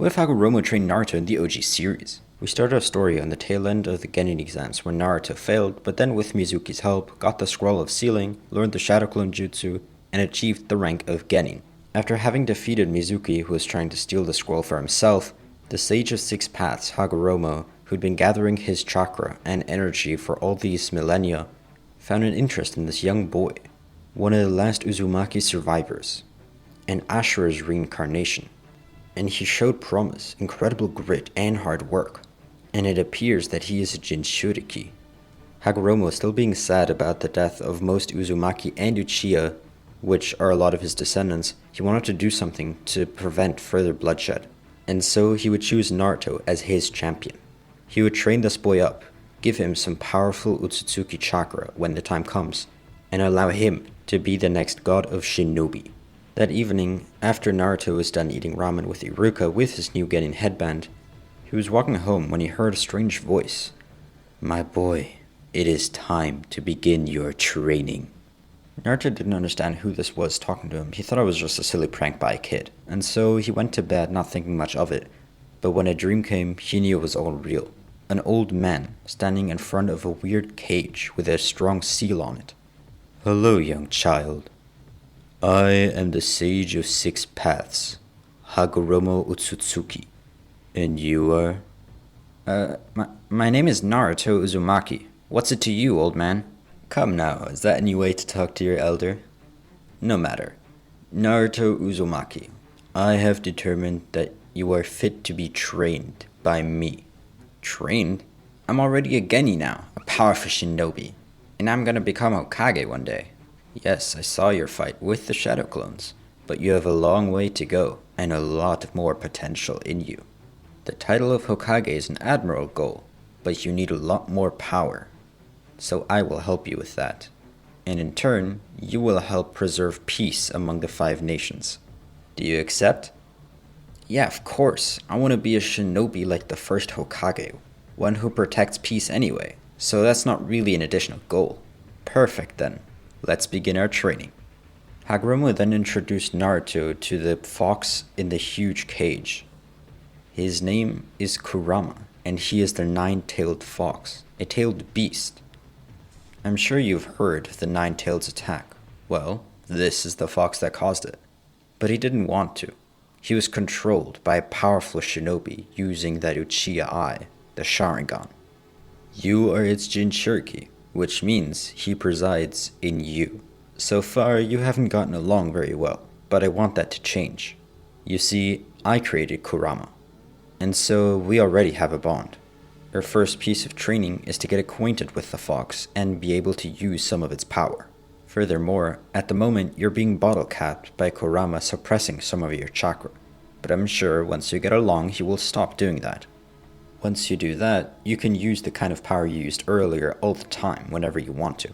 What if Hagoromo trained Naruto in the OG series? We start our story on the tail end of the genin exams when Naruto failed, but then with Mizuki's help, got the Scroll of Sealing, learned the Shadow Clone Jutsu, and achieved the rank of genin. After having defeated Mizuki, who was trying to steal the scroll for himself, the Sage of Six Paths, Hagoromo, who'd been gathering his chakra and energy for all these millennia, found an interest in this young boy, one of the last Uzumaki survivors, and Ashura's reincarnation. And he showed promise, incredible grit, and hard work, and it appears that he is a Jinchuriki. Hagoromo, still being sad about the death of most Uzumaki and Uchiha, which are a lot of his descendants, he wanted to do something to prevent further bloodshed, and so he would choose Naruto as his champion. He would train this boy up, give him some powerful Otsutsuki chakra when the time comes, and allow him to be the next god of shinobi. That evening, after Naruto was done eating ramen with Iruka with his new genin headband, he was walking home when he heard a strange voice. "My boy, it is time to begin your training." Naruto didn't understand who this was talking to him. He thought it was just a silly prank by a kid, and so he went to bed not thinking much of it. But when a dream came, he knew it was all real. An old man standing in front of a weird cage with a strong seal on it. "Hello, young child. I am the Sage of Six Paths, Hagoromo Otsutsuki. And you are?" My name is Naruto Uzumaki. What's it to you, old man?" "Come now, is that any way to talk to your elder?" "No matter. Naruto Uzumaki, I have determined that you are fit to be trained by me." "Trained? I'm already a Geni now, a powerful shinobi. And I'm gonna become Hokage one day." "Yes, I saw your fight with the Shadow Clones, but you have a long way to go, and a lot more potential in you. The title of Hokage is an admirable goal, but you need a lot more power. So I will help you with that. And in turn, you will help preserve peace among the 5 nations. Do you accept?" "Yeah, of course. I want to be a shinobi like the first Hokage, one who protects peace anyway, so that's not really an additional goal." "Perfect then. Let's begin our training." Hagoromo then introduced Naruto to the fox in the huge cage. His name is Kurama, and he is the 9-tailed fox, a tailed beast. I'm sure you've heard of the 9-tailed attack. Well, this is the fox that caused it. But he didn't want to. He was controlled by a powerful shinobi using that Uchiha eye, the Sharingan. You are its Jinchuriki, which means he presides in you. So far, you haven't gotten along very well, but I want that to change. You see, I created Kurama, and so we already have a bond. Our first piece of training is to get acquainted with the fox and be able to use some of its power. Furthermore, at the moment, you're being bottle-capped by Kurama suppressing some of your chakra, but I'm sure once you get along, he will stop doing that. Once you do that, you can use the kind of power you used earlier all the time, whenever you want to.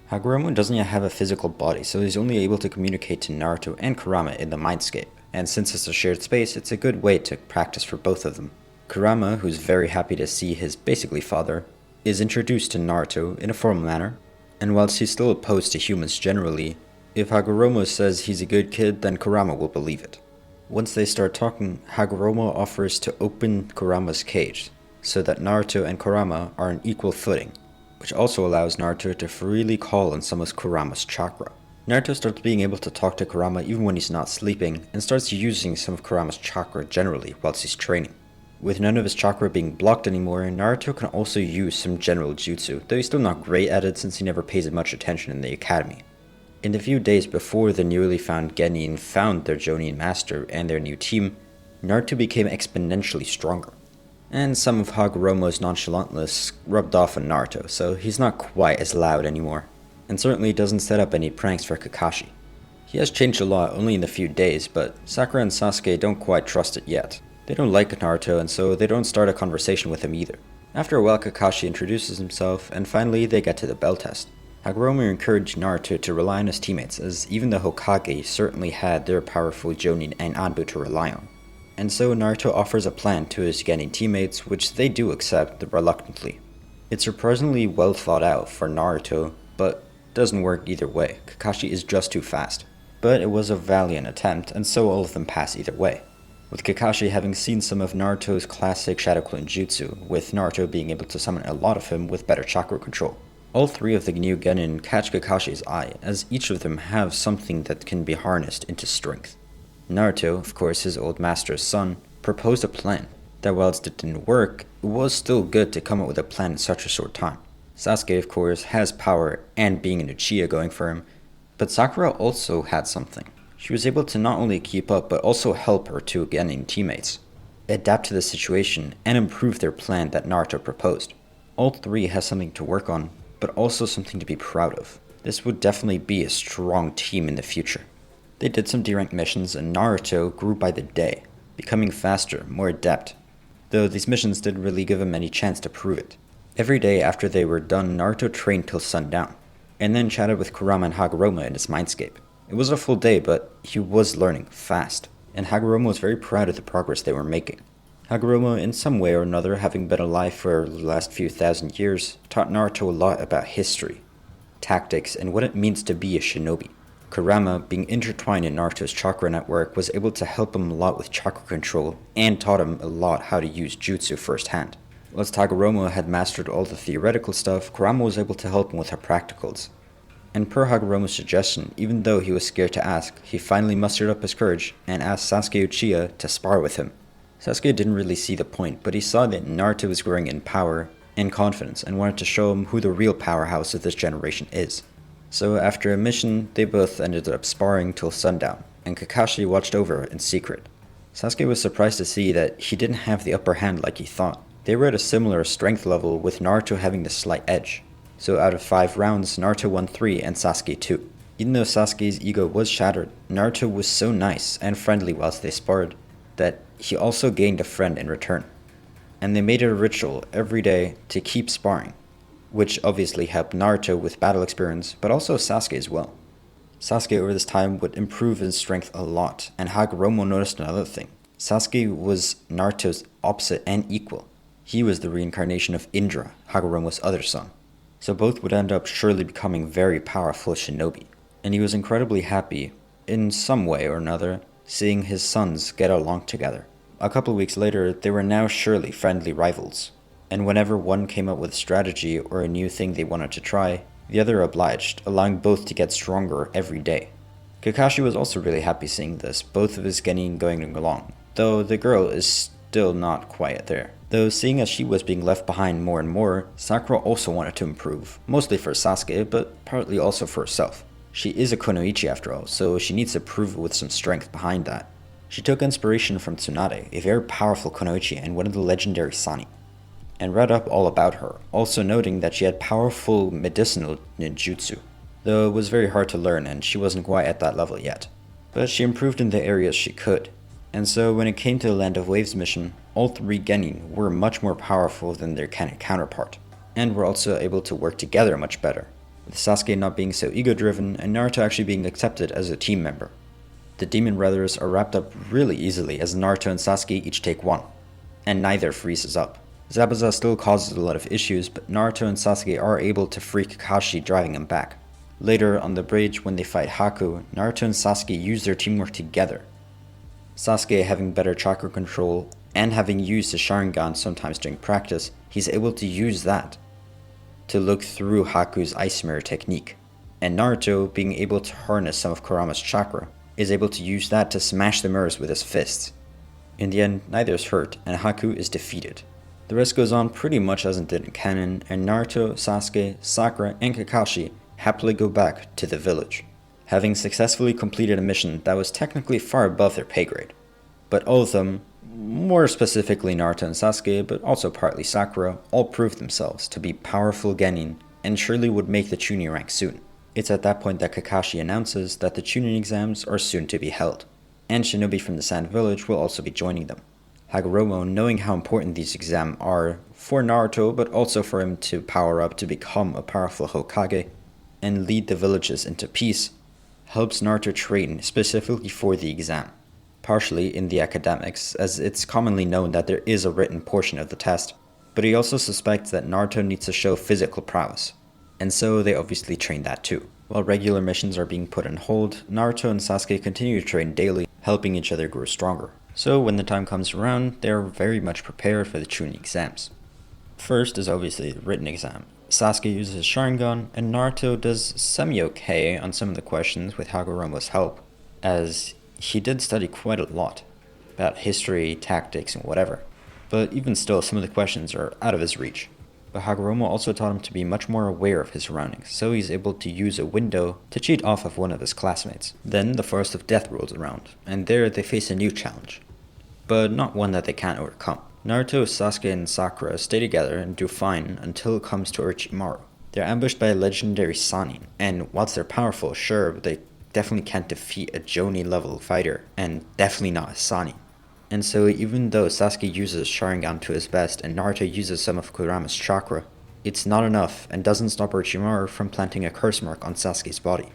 Hagoromo doesn't yet have a physical body, so he's only able to communicate to Naruto and Kurama in the mindscape, and since it's a shared space, it's a good way to practice for both of them. Kurama, who's very happy to see his basically father, is introduced to Naruto in a formal manner, and whilst he's still opposed to humans generally, if Hagoromo says he's a good kid, then Kurama will believe it. Once they start talking, Hagoromo offers to open Kurama's cage, so that Naruto and Kurama are on equal footing, which also allows Naruto to freely call on some of Kurama's chakra. Naruto starts being able to talk to Kurama even when he's not sleeping, and starts using some of Kurama's chakra generally whilst he's training. With none of his chakra being blocked anymore, Naruto can also use some general jutsu, though he's still not great at it since he never pays much attention in the academy. In the few days before the newly found genin found their jonin master and their new team, Naruto became exponentially stronger. And some of Hagoromo's nonchalantness rubbed off on Naruto, so he's not quite as loud anymore, and certainly doesn't set up any pranks for Kakashi. He has changed a lot only in a few days, but Sakura and Sasuke don't quite trust it yet. They don't like Naruto, and so they don't start a conversation with him either. After a while, Kakashi introduces himself, and finally they get to the bell test. Hagoromo encouraged Naruto to rely on his teammates, as even the Hokage certainly had their powerful jonin and Anbu to rely on. And so Naruto offers a plan to his genin teammates, which they do accept reluctantly. It's surprisingly well thought out for Naruto, but doesn't work either way. Kakashi is just too fast. But it was a valiant attempt, and so all of them pass either way. with Kakashi having seen some of Naruto's classic Shadow Clone Jutsu, with Naruto being able to summon a lot of him with better chakra control. All three of the new genin catch Kakashi's eye, as each of them have something that can be harnessed into strength. Naruto, of course his old master's son, proposed a plan that whilst it didn't work, it was still good to come up with a plan in such a short time. Sasuke, of course, has power and being an Uchiha going for him, but Sakura also had something. She was able to not only keep up, but also help her two genin teammates adapt to the situation and improve their plan that Naruto proposed. All three have something to work on, but also something to be proud of. This would definitely be a strong team in the future. They did some D-rank missions and Naruto grew by the day, becoming faster, more adept, though these missions didn't really give him any chance to prove it. Every day after they were done, Naruto trained till sundown, and then chatted with Kurama and Hagoromo in his mindscape. It was a full day, but he was learning fast, and Hagoromo was very proud of the progress they were making. Hagoromo, in some way or another, having been alive for the last few thousand years, taught Naruto a lot about history, tactics, and what it means to be a shinobi. Kurama, being intertwined in Naruto's chakra network, was able to help him a lot with chakra control, and taught him a lot how to use jutsu firsthand. Whilst Hagoromo had mastered all the theoretical stuff, Kurama was able to help him with her practicals. And per Hagoromo's suggestion, even though he was scared to ask, he finally mustered up his courage and asked Sasuke Uchiha to spar with him. Sasuke didn't really see the point, but he saw that Naruto was growing in power and confidence and wanted to show him who the real powerhouse of this generation is. So after a mission, they both ended up sparring till sundown, and Kakashi watched over in secret. Sasuke was surprised to see that he didn't have the upper hand like he thought. They were at a similar strength level, with Naruto having the slight edge. So out of 5 rounds, Naruto won 3 and Sasuke 2. Even though Sasuke's ego was shattered, Naruto was so nice and friendly whilst they sparred that he also gained a friend in return. And they made it a ritual every day to keep sparring, which obviously helped Naruto with battle experience, but also Sasuke as well. Sasuke over this time would improve his strength a lot, and Hagoromo noticed another thing. Sasuke was Naruto's opposite and equal. He was the reincarnation of Indra, Hagoromo's other son. So both would end up surely becoming very powerful shinobi. And he was incredibly happy, in some way or another, seeing his sons get along together. A couple of weeks later, they were now surely friendly rivals. And whenever one came up with a strategy or a new thing they wanted to try, the other obliged, allowing both to get stronger every day. Kakashi was also really happy seeing this, both of his genin going along, though the girl is still not quite there. Though seeing as she was being left behind more and more, Sakura also wanted to improve, mostly for Sasuke, but partly also for herself. She is a kunoichi after all, so she needs to prove it with some strength behind that. She took inspiration from Tsunade, a very powerful kunoichi and one of the legendary Sani, and read up all about her, also noting that she had powerful medicinal ninjutsu, though it was very hard to learn and she wasn't quite at that level yet. But she improved in the areas she could, and so when it came to the Land of Waves mission, all 3 genin were much more powerful than their counterpart, and were also able to work together much better, with Sasuke not being so ego-driven and Naruto actually being accepted as a team member. The Demon Brothers are wrapped up really easily as Naruto and Sasuke each take 1, and neither freezes up. Zabuza still causes a lot of issues, but Naruto and Sasuke are able to free Kakashi, driving him back. Later on the bridge when they fight Haku, Naruto and Sasuke use their teamwork together. Sasuke having better chakra control and having used his Sharingan sometimes during practice, he's able to use that to look through Haku's ice mirror technique. And Naruto, being able to harness some of Kurama's chakra, is able to use that to smash the mirrors with his fists. In the end, neither is hurt and Haku is defeated. The rest goes on pretty much as it did in canon, and Naruto, Sasuke, Sakura, and Kakashi happily go back to the village, having successfully completed a mission that was technically far above their pay grade. But all of them, more specifically Naruto and Sasuke, but also partly Sakura, all proved themselves to be powerful genin and surely would make the Chunin rank soon. It's at that point that Kakashi announces that the Chunin exams are soon to be held, and shinobi from the Sand Village will also be joining them. Hagoromo, knowing how important these exams are for Naruto, but also for him to power up to become a powerful Hokage and lead the villages into peace, helps Naruto train specifically for the exam, partially in the academics, as it's commonly known that there is a written portion of the test, but he also suspects that Naruto needs to show physical prowess, and so they obviously train that too. While regular missions are being put on hold, Naruto and Sasuke continue to train daily, helping each other grow stronger. So when the time comes around, they are very much prepared for the Chunin exams. First is obviously the written exam. Sasuke uses his Sharingan, and Naruto does semi-okay on some of the questions with Hagoromo's help, as he did study quite a lot about history, tactics, and whatever. But even still, some of the questions are out of his reach. But Hagoromo also taught him to be much more aware of his surroundings, so he's able to use a window to cheat off of one of his classmates. Then the Forest of Death rolls around, and there they face a new challenge, but not one that they can't overcome. Naruto, Sasuke, and Sakura stay together and do fine until it comes to Orochimaru. They're ambushed by a legendary Sannin, and whilst they're powerful, sure, but they definitely can't defeat a jonin level fighter, and definitely not a Sannin. And so even though Sasuke uses Sharingan to his best and Naruto uses some of Kurama's chakra, it's not enough and doesn't stop Orochimaru from planting a curse mark on Sasuke's body,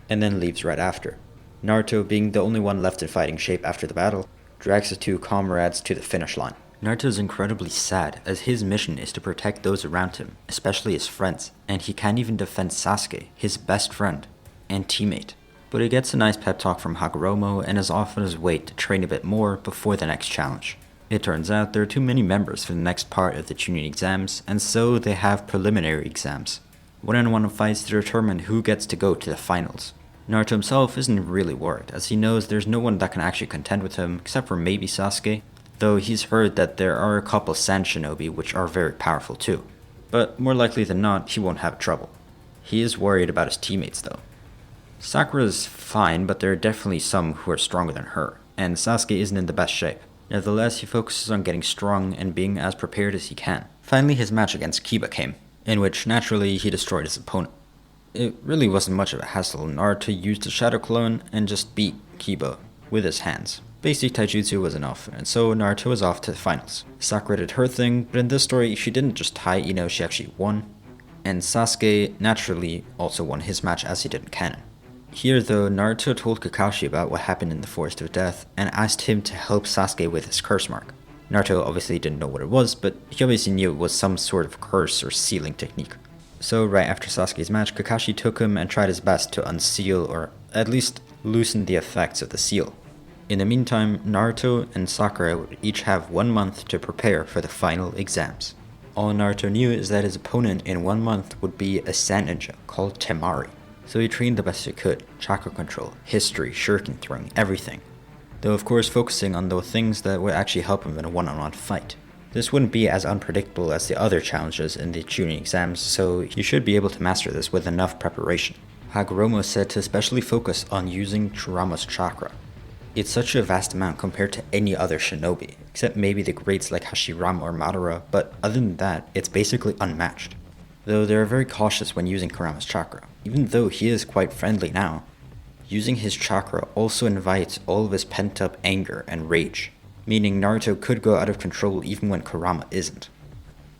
and then leaves right after. Naruto, being the only one left in fighting shape after the battle, drags the two comrades to the finish line. Naruto is incredibly sad, as his mission is to protect those around him, especially his friends, and he can't even defend Sasuke, his best friend and teammate. But he gets a nice pep talk from Hagoromo and is off on his way to train a bit more before the next challenge. It turns out there are too many members for the next part of the Chunin exams, and so they have preliminary exams. One-on-one fights to determine who gets to go to the finals. Naruto himself isn't really worried, as he knows there's no one that can actually contend with him, except for maybe Sasuke, though he's heard that there are a couple Sand Shinobi which are very powerful too. But more likely than not, he won't have trouble. He is worried about his teammates though. Sakura's fine, but there are definitely some who are stronger than her, and Sasuke isn't in the best shape. Nevertheless, he focuses on getting strong and being as prepared as he can. Finally, his match against Kiba came, in which naturally he destroyed his opponent. It really wasn't much of a hassle. Naruto used a shadow clone and just beat Kiba with his hands. Basic taijutsu was enough, and so Naruto was off to the finals. Sakura did her thing, but in this story she didn't just tie Ino, she actually won. And Sasuke naturally also won his match as he did in canon. Here though, Naruto told Kakashi about what happened in the Forest of Death and asked him to help Sasuke with his curse mark. Naruto obviously didn't know what it was, but he obviously knew it was some sort of curse or sealing technique. So right after Sasuke's match, Kakashi took him and tried his best to unseal or at least loosen the effects of the seal. In the meantime, Naruto and Sakura would each have 1 month to prepare for the final exams. All Naruto knew is that his opponent in 1 month would be a sand ninja called Temari. So he trained the best he could: chakra control, history, shuriken throwing, everything. Though of course focusing on those things that would actually help him in a one-on-one fight. This wouldn't be as unpredictable as the other challenges in the Chunin exams, so you should be able to master this with enough preparation. Hagoromo said to especially focus on using Kurama's chakra. It's such a vast amount compared to any other shinobi, except maybe the greats like Hashirama or Madara, but other than that, it's basically unmatched. Though they are very cautious when using Kurama's chakra. Even though he is quite friendly now, using his chakra also invites all of his pent-up anger and rage, meaning Naruto could go out of control even when Kurama isn't.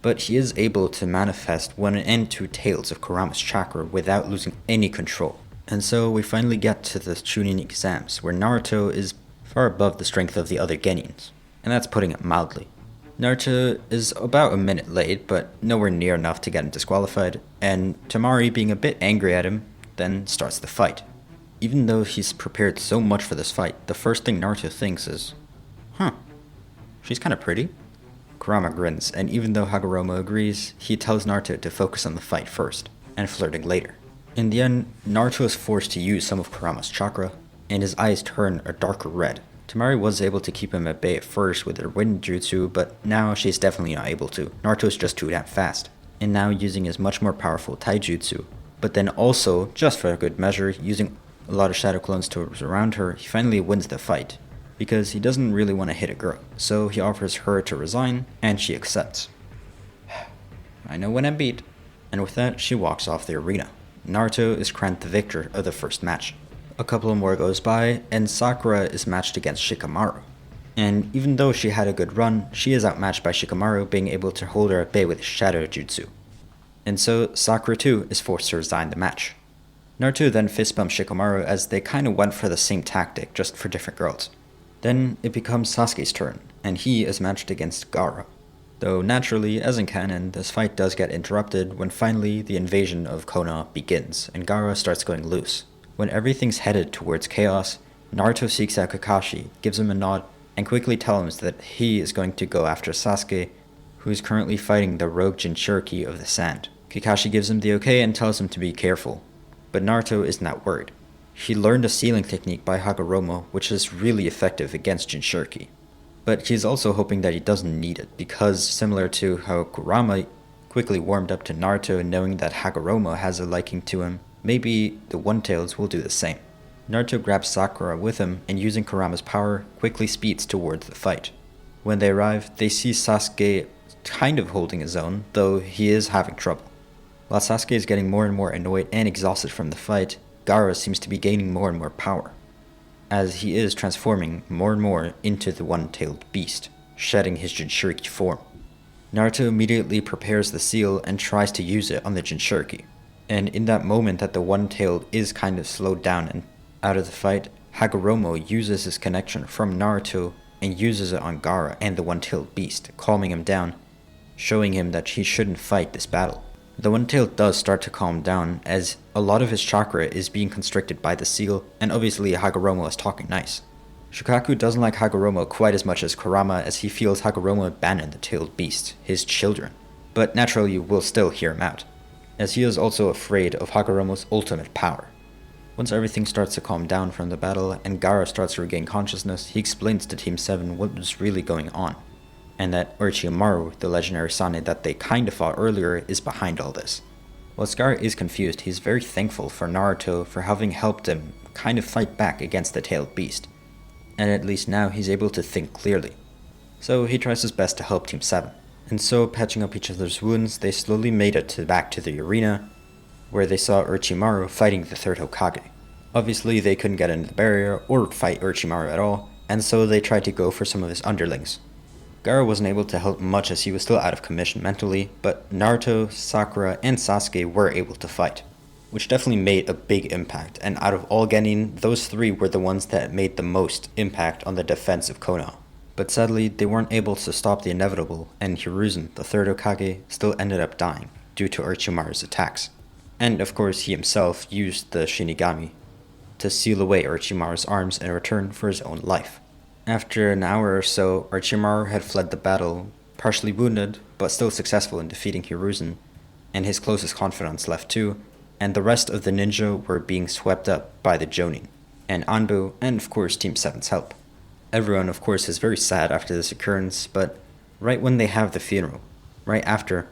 But he is able to manifest one and two tails of Kurama's chakra without losing any control. And so we finally get to the Chunin exams, where Naruto is far above the strength of the other genins, and that's putting it mildly. Naruto is about a minute late, but nowhere near enough to get him disqualified, and Temari, being a bit angry at him, then starts the fight. Even though he's prepared so much for this fight, the first thing Naruto thinks is, she's kinda pretty? Kurama grins, and even though Hagoromo agrees, he tells Naruto to focus on the fight first, and flirting later. In the end, Naruto is forced to use some of Kurama's chakra, and his eyes turn a darker red. Temari was able to keep him at bay at first with her wind jutsu, but now she's definitely not able to. Naruto's just too damn fast. And now using his much more powerful taijutsu, but then also, just for a good measure, using a lot of shadow clones to surround her, he finally wins the fight. Because he doesn't really want to hit a girl, so he offers her to resign, and she accepts. I know when I'm beat. And with that, she walks off the arena. Naruto is crowned the victor of the first match. A couple more goes by, and Sakura is matched against Shikamaru. And even though she had a good run, she is outmatched by Shikamaru, being able to hold her at bay with Shadow Jutsu. And so, Sakura too is forced to resign the match. Naruto then fistbumps Shikamaru as they kinda went for the same tactic, just for different girls. Then it becomes Sasuke's turn, and he is matched against Gaara. Though naturally, as in canon, this fight does get interrupted when finally the invasion of Konoha begins, and Gaara starts going loose. When everything's headed towards chaos, Naruto seeks out Kakashi, gives him a nod, and quickly tells him that he is going to go after Sasuke, who is currently fighting the rogue Jinchuriki of the Sand. Kakashi gives him the okay and tells him to be careful, but Naruto isn't that worried. He learned a sealing technique by Hagoromo, which is really effective against Jinchuriki. But he's also hoping that he doesn't need it, because similar to how Kurama quickly warmed up to Naruto knowing that Hagoromo has a liking to him, maybe the One-Tails will do the same. Naruto grabs Sakura with him and using Kurama's power, quickly speeds towards the fight. When they arrive, they see Sasuke kind of holding his own, though he is having trouble. While Sasuke is getting more and more annoyed and exhausted from the fight, Gaara seems to be gaining more and more power, as he is transforming more and more into the one-tailed beast, shedding his Jinchuriki form. Naruto immediately prepares the seal and tries to use it on the Jinchuriki, and in that moment that the one-tailed is kind of slowed down and out of the fight, Hagoromo uses his connection from Naruto and uses it on Gaara and the one-tailed beast, calming him down, showing him that he shouldn't fight this battle. The one-tailed does start to calm down, as a lot of his chakra is being constricted by the seal, and obviously Hagoromo is talking nice. Shukaku doesn't like Hagoromo quite as much as Kurama, as he feels Hagoromo abandoned the tailed beast, his children, but naturally you will still hear him out, as he is also afraid of Hagoromo's ultimate power. Once everything starts to calm down from the battle and Gaara starts to regain consciousness, he explains to Team 7 what was really going on, and that Orochimaru, the legendary Tsunade that they kinda fought earlier, is behind all this. While Gaara is confused, he's very thankful for Naruto for having helped him kind of fight back against the tailed beast, and at least now he's able to think clearly. So he tries his best to help Team 7. And so, patching up each other's wounds, they slowly made it back to the arena, where they saw Orochimaru fighting the third Hokage. Obviously, they couldn't get into the barrier or fight Orochimaru at all, and so they tried to go for some of his underlings. Gaara wasn't able to help much as he was still out of commission mentally, but Naruto, Sakura, and Sasuke were able to fight, which definitely made a big impact, and out of all genin, those three were the ones that made the most impact on the defense of Konoha. But sadly, they weren't able to stop the inevitable, and Hiruzen, the third Hokage, still ended up dying due to Orochimaru's attacks. And of course, he himself used the Shinigami to seal away Orochimaru's arms in return for his own life. After an hour or so, Orochimaru had fled the battle, partially wounded, but still successful in defeating Hiruzen, and his closest confidants left too, and the rest of the ninja were being swept up by the jonin, and Anbu, and of course Team 7's help. Everyone, of course, is very sad after this occurrence, but right when they have the funeral, right after,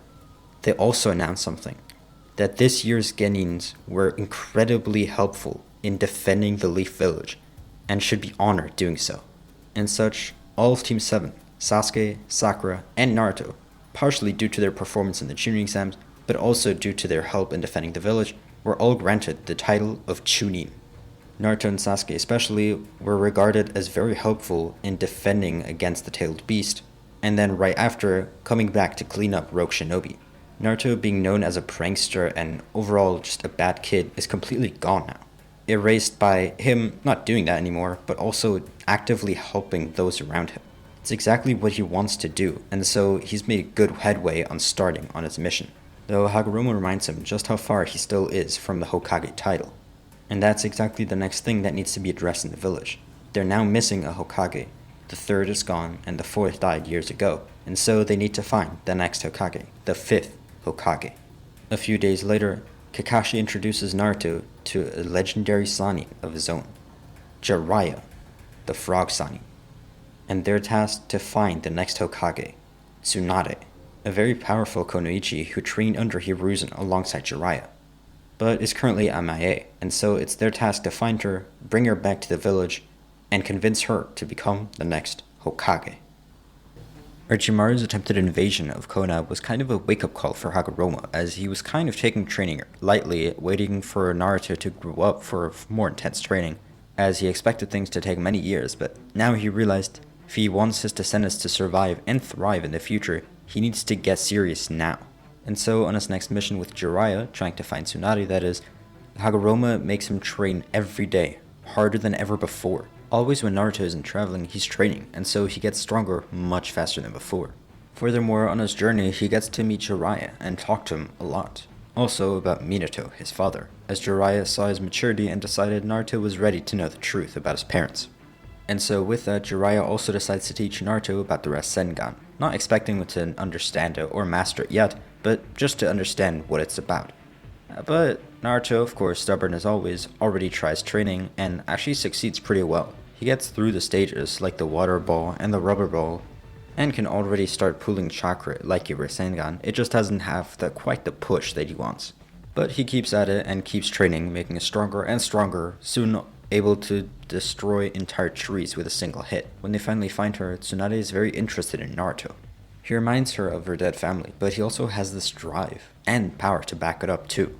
they also announce something, that this year's genins were incredibly helpful in defending the Leaf Village, and should be honored doing so. And such, all of Team 7, Sasuke, Sakura, and Naruto, partially due to their performance in the Chunin exams, but also due to their help in defending the village, were all granted the title of Chunin. Naruto and Sasuke especially were regarded as very helpful in defending against the tailed beast, and then right after, coming back to clean up rogue shinobi. Naruto, being known as a prankster and overall just a bad kid, is completely gone now. Erased by him not doing that anymore, but also actively helping those around him. It's exactly what he wants to do, and so he's made good headway on starting on his mission. Though Hagoromo reminds him just how far he still is from the Hokage title. And that's exactly the next thing that needs to be addressed in the village. They're now missing a Hokage. The third is gone, and the fourth died years ago, and so they need to find the next Hokage, the fifth Hokage. A few days later, Kakashi introduces Naruto to a legendary Sannin of his own, Jiraiya, the Frog Sannin, and they're tasked to find the next Hokage, Tsunade, a very powerful Kunoichi who trained under Hiruzen alongside Jiraiya, but is currently MIA, and so it's their task to find her, bring her back to the village, and convince her to become the next Hokage. Orochimaru's attempted invasion of Konoha was kind of a wake-up call for Hagoromo, as he was kind of taking training lightly, waiting for Naruto to grow up for more intense training, as he expected things to take many years, but now he realized if he wants his descendants to survive and thrive in the future, he needs to get serious now. And so on his next mission with Jiraiya, trying to find Tsunade that is, Hagoromo makes him train every day, harder than ever before. Always when Naruto isn't traveling, he's training, and so he gets stronger much faster than before. Furthermore, on his journey, he gets to meet Jiraiya and talk to him a lot. Also about Minato, his father, as Jiraiya saw his maturity and decided Naruto was ready to know the truth about his parents. And so with that, Jiraiya also decides to teach Naruto about the Rasengan, not expecting him to understand it or master it yet, but just to understand what it's about. But Naruto, of course, stubborn as always, already tries training and actually succeeds pretty well. He gets through the stages like the water ball and the rubber ball, and can already start pulling chakra like a Rasengan. It just doesn't have quite the push that he wants. But he keeps at it and keeps training, making it stronger and stronger, soon able to destroy entire trees with a single hit. When they finally find her, Tsunade is very interested in Naruto. He reminds her of her dead family, but he also has this drive and power to back it up too.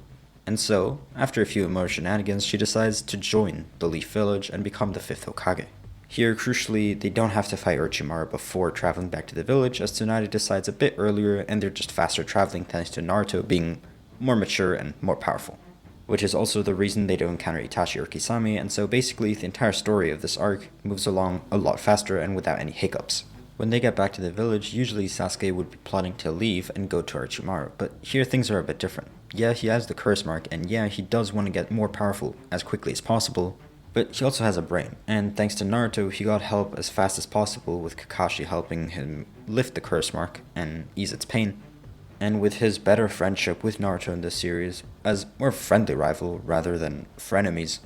And so, after a few more shenanigans, she decides to join the Leaf Village and become the 5th Hokage. Here, crucially, they don't have to fight Orochimaru before traveling back to the village, as Tsunade decides a bit earlier, and they're just faster traveling thanks to Naruto being more mature and more powerful. Which is also the reason they don't encounter Itachi or Kisame, and so basically the entire story of this arc moves along a lot faster and without any hiccups. When they get back to the village, usually Sasuke would be plotting to leave and go to Orochimaru, but here things are a bit different. Yeah, he has the curse mark, and yeah, he does want to get more powerful as quickly as possible, but he also has a brain, and thanks to Naruto, he got help as fast as possible, with Kakashi helping him lift the curse mark and ease its pain. And with his better friendship with Naruto in this series, as more friendly rival rather than frenemies,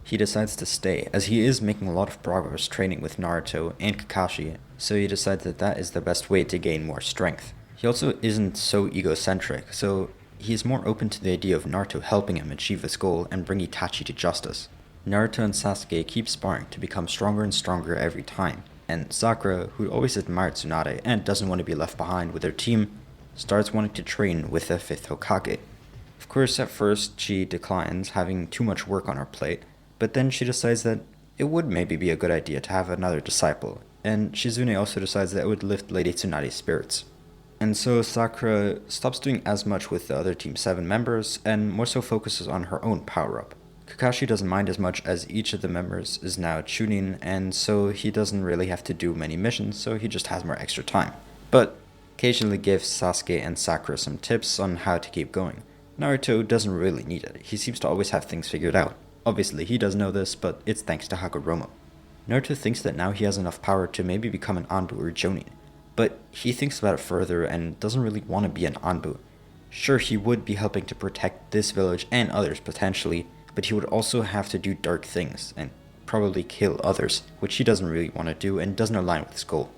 he decides to stay, as he is making a lot of progress training with Naruto and Kakashi, so he decides that that is the best way to gain more strength. He also isn't so egocentric, so he is more open to the idea of Naruto helping him achieve this goal and bring Itachi to justice. Naruto and Sasuke keep sparring to become stronger and stronger every time, and Sakura, who always admired Tsunade and doesn't want to be left behind with her team, starts wanting to train with the 5th Hokage. Of course, at first she declines, having too much work on her plate, but then she decides that it would maybe be a good idea to have another disciple, and Shizune also decides that it would lift Lady Tsunade's spirits. And so Sakura stops doing as much with the other Team 7 members, and more so focuses on her own power-up. Kakashi doesn't mind as much, as each of the members is now Chunin, and so he doesn't really have to do many missions, so he just has more extra time. But occasionally gives Sasuke and Sakura some tips on how to keep going. Naruto doesn't really need it, he seems to always have things figured out. Obviously he does know this, but it's thanks to Hagoromo. Naruto thinks that now he has enough power to maybe become an Anbu or jonin, but he thinks about it further and doesn't really want to be an Anbu. Sure, he would be helping to protect this village and others potentially, but he would also have to do dark things and probably kill others, which he doesn't really want to do and doesn't align with his goal.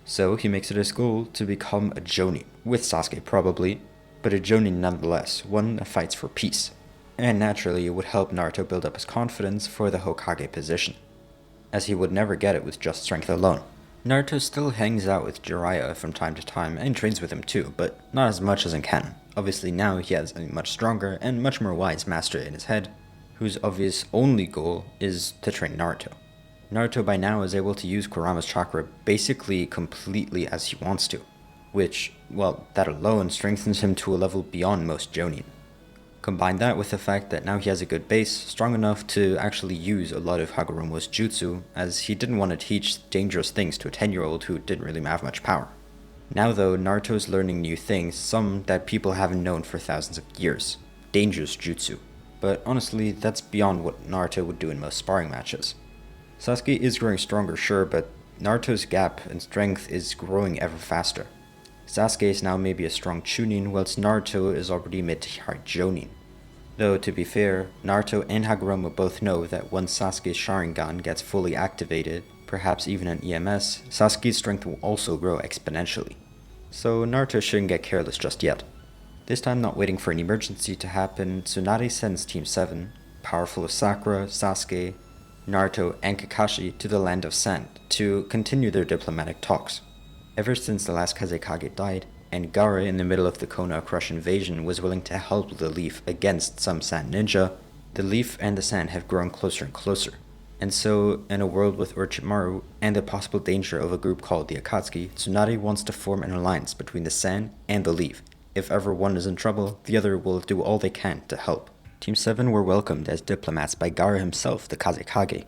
So he makes it his goal to become a jonin, with Sasuke probably, but a jonin nonetheless, one that fights for peace. And naturally it would help Naruto build up his confidence for the Hokage position, as he would never get it with just strength alone. Naruto still hangs out with Jiraiya from time to time and trains with him too, but not as much as in canon. Obviously now he has a much stronger and much more wise master in his head, whose obvious only goal is to train Naruto. Naruto by now is able to use Kurama's chakra basically completely as he wants to, which, well, that alone strengthens him to a level beyond most jonin. Combine that with the fact that now he has a good base, strong enough to actually use a lot of Hagoromo's jutsu, as he didn't want to teach dangerous things to a 10-year-old who didn't really have much power. Now though, Naruto's learning new things, some that people haven't known for thousands of years. Dangerous jutsu. But honestly, that's beyond what Naruto would do in most sparring matches. Sasuke is growing stronger, sure, but Naruto's gap in strength is growing ever faster. Sasuke is now maybe a strong Chunin, whilst Naruto is already mid to high jonin. Though, to be fair, Naruto and Hagoromo both know that once Sasuke's Sharingan gets fully activated, perhaps even an EMS, Sasuke's strength will also grow exponentially. So Naruto shouldn't get careless just yet. This time, not waiting for an emergency to happen, Tsunade sends Team 7, powerful of Sakura, Sasuke, Naruto, and Kakashi to the Land of Sand to continue their diplomatic talks. Ever since the last Kazekage died, and Gaara in the middle of the Konoha Crush invasion was willing to help the Leaf against some Sand Ninja, the Leaf and the Sand have grown closer and closer. And so, in a world with Orochimaru and the possible danger of a group called the Akatsuki, Tsunade wants to form an alliance between the Sand and the Leaf. If ever one is in trouble, the other will do all they can to help. Team 7 were welcomed as diplomats by Gaara himself, the Kazekage.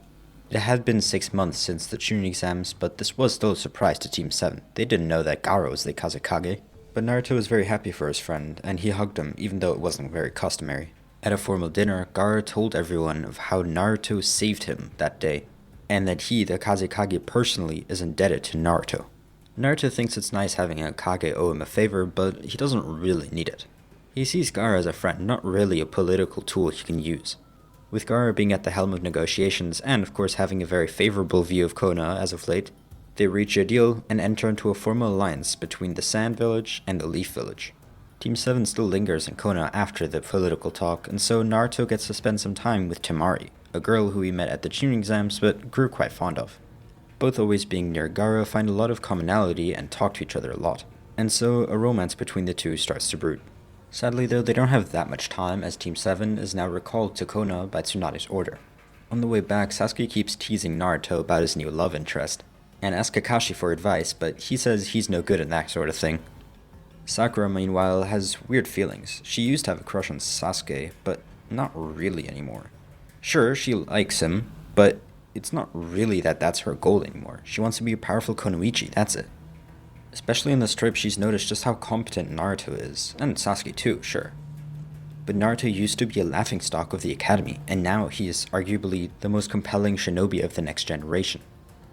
It had been 6 months since the Chunin exams, but this was still a surprise to Team 7. They didn't know that Gaara was the Kazekage. But Naruto was very happy for his friend, and he hugged him, even though it wasn't very customary. At a formal dinner, Gaara told everyone of how Naruto saved him that day. and that he, the Kazekage, personally is indebted to Naruto. Naruto thinks it's nice having a Kage owe him a favor, but he doesn't really need it. He sees Gaara as a friend, not really a political tool he can use. With Gaara being at the helm of negotiations, and of course having a very favorable view of Konoha as of late, they reach a deal and enter into a formal alliance between the Sand Village and the Leaf Village. Team 7 still lingers in Konoha after the political talk, and so Naruto gets to spend some time with Temari, a girl who he met at the Chunin exams but grew quite fond of. Both always being near Gaara find a lot of commonality and talk to each other a lot, and so a romance between the two starts to breed. Sadly though, they don't have that much time, as Team 7 is now recalled to Konoha by Tsunade's order. On the way back, Sasuke keeps teasing Naruto about his new love interest, and asks Kakashi for advice, but he says he's no good at that sort of thing. Sakura, meanwhile, has weird feelings. She used to have a crush on Sasuke, but not really anymore. Sure, she likes him, but it's not really that's her goal anymore. She wants to be a powerful Konoichi, that's it. Especially in this trip, she's noticed just how competent Naruto is, and Sasuke too, sure. But Naruto used to be a laughingstock of the academy, and now he is arguably the most compelling shinobi of the next generation.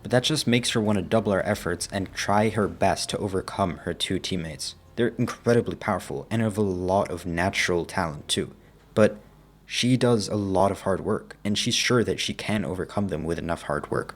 But that just makes her want to double her efforts and try her best to overcome her two teammates. They're incredibly powerful and have a lot of natural talent too, but she does a lot of hard work, and she's sure that she can overcome them with enough hard work.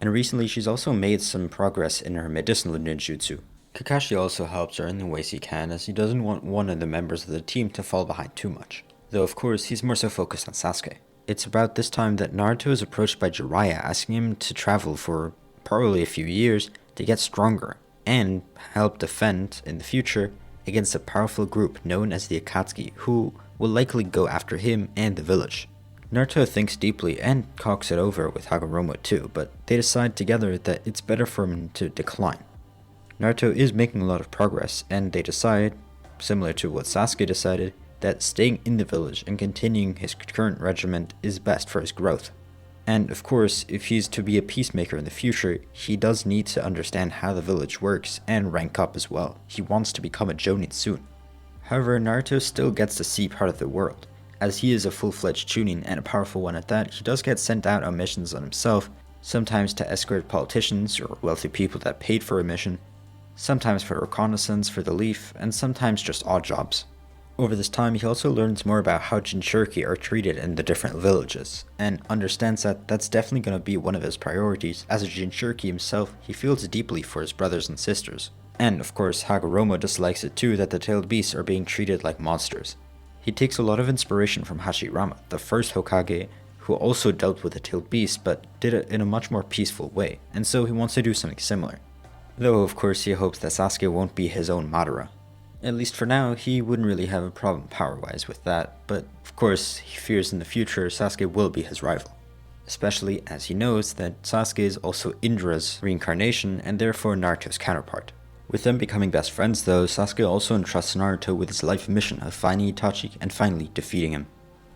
And recently she's also made some progress in her medicinal ninjutsu. Kakashi also helps her in the ways he can, as he doesn't want one of the members of the team to fall behind too much. Though of course he's more so focused on Sasuke. It's about this time that Naruto is approached by Jiraiya, asking him to travel for probably a few years to get stronger and help defend in the future against a powerful group known as the Akatsuki, who will likely go after him and the village. Naruto thinks deeply and talks it over with Hagoromo too, but they decide together that it's better for him to decline. Naruto is making a lot of progress, and they decide, similar to what Sasuke decided, that staying in the village and continuing his current regiment is best for his growth. And of course, if he's to be a peacemaker in the future, he does need to understand how the village works and rank up as well. He wants to become a jonin soon. However, Naruto still gets to see part of the world. As he is a full-fledged Chunin and a powerful one at that, he does get sent out on missions on himself, sometimes to escort politicians or wealthy people that paid for a mission, sometimes for reconnaissance for the Leaf, and sometimes just odd jobs. Over this time, he also learns more about how Jinchuriki are treated in the different villages, and understands that that's definitely going to be one of his priorities. As a Jinchuriki himself, he feels deeply for his brothers and sisters. And of course, Hagoromo dislikes it too that the tailed beasts are being treated like monsters. He takes a lot of inspiration from Hashirama, the first Hokage, who also dealt with the tailed beast but did it in a much more peaceful way, and so he wants to do something similar. Though of course he hopes that Sasuke won't be his own Madara. At least for now, he wouldn't really have a problem power-wise with that, but of course he fears in the future Sasuke will be his rival. Especially as he knows that Sasuke is also Indra's reincarnation and therefore Naruto's counterpart. With them becoming best friends though, Sasuke also entrusts Naruto with his life mission of finding Itachi and finally defeating him.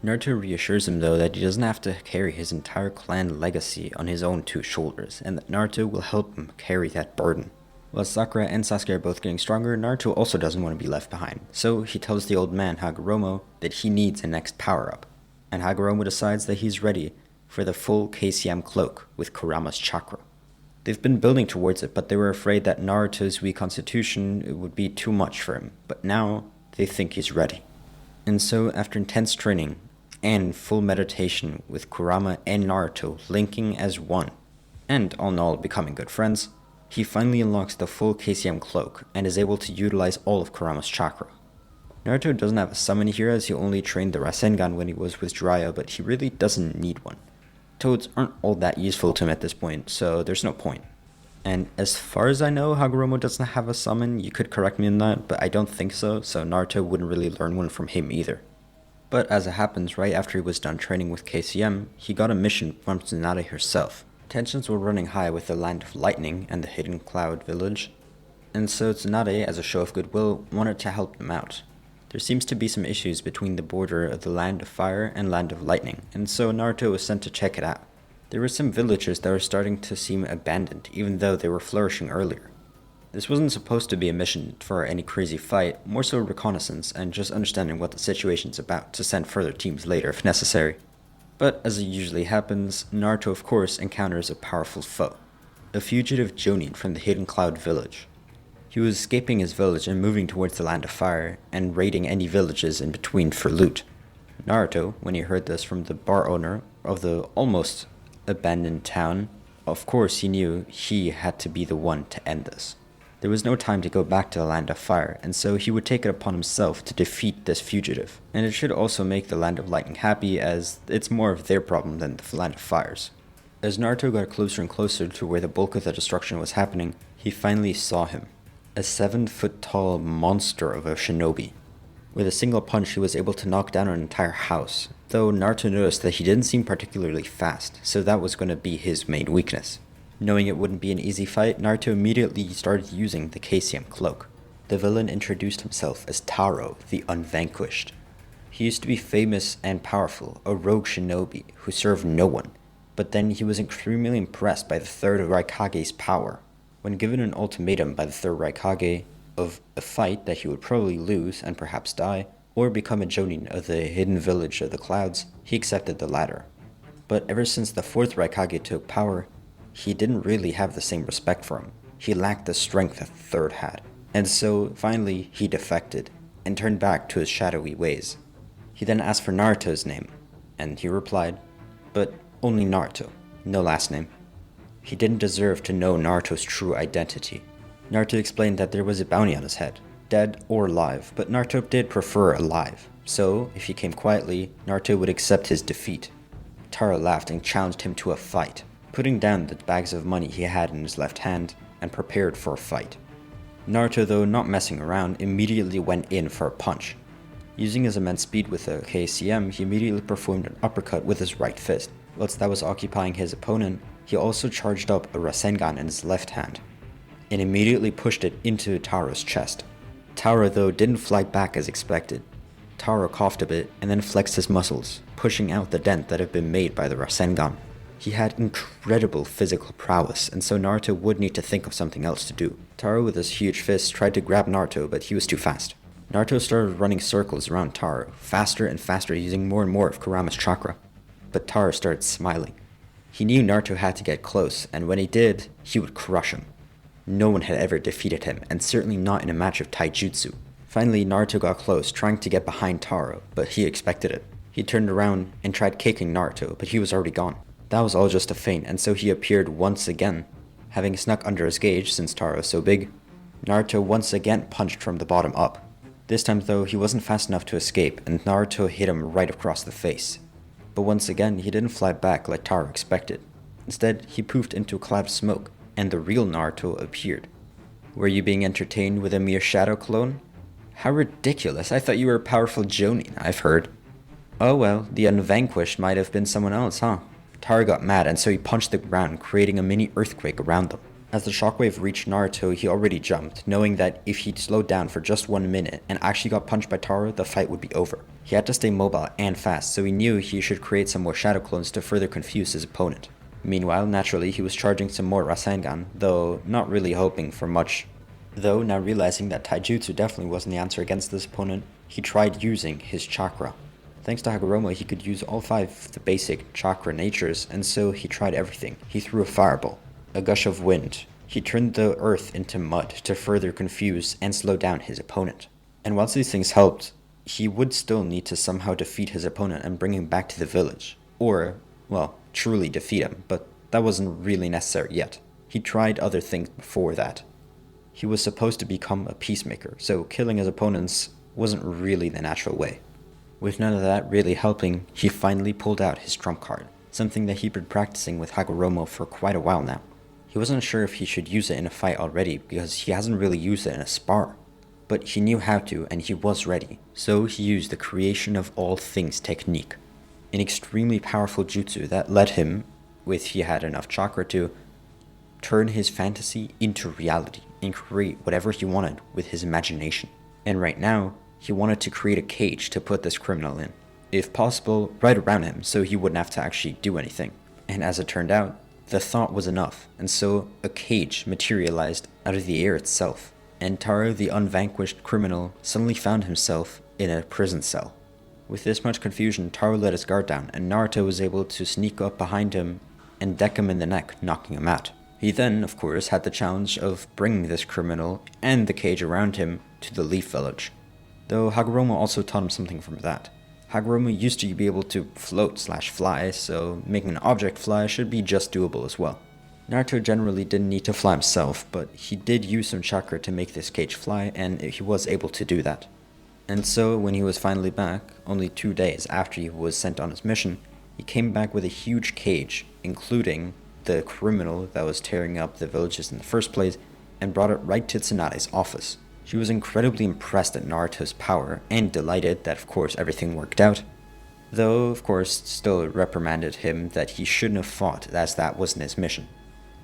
Naruto reassures him though that he doesn't have to carry his entire clan legacy on his own two shoulders, and that Naruto will help him carry that burden. While Sakura and Sasuke are both getting stronger, Naruto also doesn't want to be left behind, so he tells the old man Hagoromo that he needs a next power-up, and Hagoromo decides that he's ready for the full KCM cloak with Kurama's chakra. They've been building towards it, but they were afraid that Naruto's weak constitution would be too much for him, but now they think he's ready. And so, after intense training and full meditation with Kurama and Naruto linking as one, and all in all becoming good friends, he finally unlocks the full KCM cloak and is able to utilize all of Kurama's chakra. Naruto doesn't have a summon here as he only trained the Rasengan when he was with Jiraiya, but he really doesn't need one. Toads aren't all that useful to him at this point, so there's no point. And as far as I know, Hagoromo doesn't have a summon. You could correct me on that, but I don't think so Naruto wouldn't really learn one from him either. But as it happens, right after he was done training with KCM, he got a mission from Tsunade herself. Tensions were running high with the Land of Lightning and the Hidden Cloud village, and so Tsunade, as a show of goodwill, wanted to help them out. There seems to be some issues between the border of the Land of Fire and Land of Lightning, and so Naruto was sent to check it out. There were some villages that were starting to seem abandoned, even though they were flourishing earlier. This wasn't supposed to be a mission for any crazy fight, more so reconnaissance and just understanding what the situation's about to send further teams later if necessary. But as it usually happens, Naruto of course encounters a powerful foe, a fugitive jonin from the Hidden Cloud village. He was escaping his village and moving towards the Land of Fire and raiding any villages in between for loot. Naruto, when he heard this from the bar owner of the almost abandoned town, of course he knew he had to be the one to end this. There was no time to go back to the Land of Fire, and so he would take it upon himself to defeat this fugitive. And it should also make the Land of Lightning happy, as it's more of their problem than the Land of Fire's. As Naruto got closer and closer to where the bulk of the destruction was happening, he finally saw him. A 7-foot-tall monster of a shinobi. With a single punch, he was able to knock down an entire house, though Naruto noticed that he didn't seem particularly fast, so that was going to be his main weakness. Knowing it wouldn't be an easy fight, Naruto immediately started using the KCM cloak. The villain introduced himself as Taro, the Unvanquished. He used to be famous and powerful, a rogue shinobi who served no one, but then he was extremely impressed by the third Raikage's power. When given an ultimatum by the third Raikage of a fight that he would probably lose and perhaps die, or become a jonin of the hidden village of the clouds, he accepted the latter. But ever since the fourth Raikage took power, he didn't really have the same respect for him. He lacked the strength that the third had. And so, finally, he defected, and turned back to his shadowy ways. He then asked for Naruto's name, and he replied, but only Naruto, no last name. He didn't deserve to know Naruto's true identity. Naruto explained that there was a bounty on his head, dead or alive, but Naruto did prefer alive. So, if he came quietly, Naruto would accept his defeat. Taro laughed and challenged him to a fight, putting down the bags of money he had in his left hand, and prepared for a fight. Naruto, though not messing around, immediately went in for a punch. Using his immense speed with a KCM, he immediately performed an uppercut with his right fist. Whilst that was occupying his opponent, he also charged up a Rasengan in his left hand, and immediately pushed it into Taro's chest. Taro, though, didn't fly back as expected. Taro coughed a bit, and then flexed his muscles, pushing out the dent that had been made by the Rasengan. He had incredible physical prowess, and so Naruto would need to think of something else to do. Taro with his huge fist tried to grab Naruto, but he was too fast. Naruto started running circles around Taro, faster and faster, using more and more of Kurama's chakra. But Taro started smiling. He knew Naruto had to get close, and when he did, he would crush him. No one had ever defeated him, and certainly not in a match of taijutsu. Finally, Naruto got close, trying to get behind Taro, but he expected it. He turned around and tried kicking Naruto, but he was already gone. That was all just a feint, and so he appeared once again. Having snuck under his gauge since Taro is so big, Naruto once again punched from the bottom up. This time though, he wasn't fast enough to escape, and Naruto hit him right across the face. But once again, he didn't fly back like Taro expected. Instead, he poofed into a cloud of smoke, and the real Naruto appeared. Were you being entertained with a mere shadow clone? How ridiculous, I thought you were a powerful jonin, I've heard. Oh well, the Unvanquished might have been someone else, huh? Taro got mad, and so he punched the ground, creating a mini earthquake around them. As the shockwave reached Naruto, he already jumped, knowing that if he'd slowed down for just 1 minute and actually got punched by Taro, the fight would be over. He had to stay mobile and fast, so he knew he should create some more shadow clones to further confuse his opponent. Meanwhile, naturally, he was charging some more Rasengan, though not really hoping for much. Though, now realizing that taijutsu definitely wasn't the answer against this opponent, he tried using his chakra. Thanks to Hagoromo, he could use all 5 of the basic chakra natures, and so he tried everything. He threw a fireball, a gush of wind. He turned the earth into mud to further confuse and slow down his opponent. And whilst these things helped, he would still need to somehow defeat his opponent and bring him back to the village. Or, well, truly defeat him, but that wasn't really necessary yet. He tried other things before that. He was supposed to become a peacemaker, so killing his opponents wasn't really the natural way. With none of that really helping, he finally pulled out his trump card, something that he'd been practicing with Hagoromo for quite a while now. He wasn't sure if he should use it in a fight already because he hasn't really used it in a spar. But he knew how to, and he was ready, so he used the creation of all things technique, an extremely powerful jutsu that let him, if he had enough chakra to, turn his fantasy into reality and create whatever he wanted with his imagination. And right now, he wanted to create a cage to put this criminal in. If possible, right around him so he wouldn't have to actually do anything. And as it turned out, the thought was enough, and so a cage materialized out of the air itself. And Taro, the unvanquished criminal, suddenly found himself in a prison cell. With this much confusion, Taro let his guard down, and Naruto was able to sneak up behind him and deck him in the neck, knocking him out. He then, of course, had the challenge of bringing this criminal and the cage around him to the Leaf Village. Though Hagoromo also taught him something from that. Hagoromo used to be able to float/fly, so making an object fly should be just doable as well. Naruto generally didn't need to fly himself, but he did use some chakra to make this cage fly, and he was able to do that. And so, when he was finally back, only 2 days after he was sent on his mission, he came back with a huge cage, including the criminal that was tearing up the villages in the first place, and brought it right to Tsunade's office. She was incredibly impressed at Naruto's power, and delighted that of course everything worked out, though of course still reprimanded him that he shouldn't have fought, as that wasn't his mission,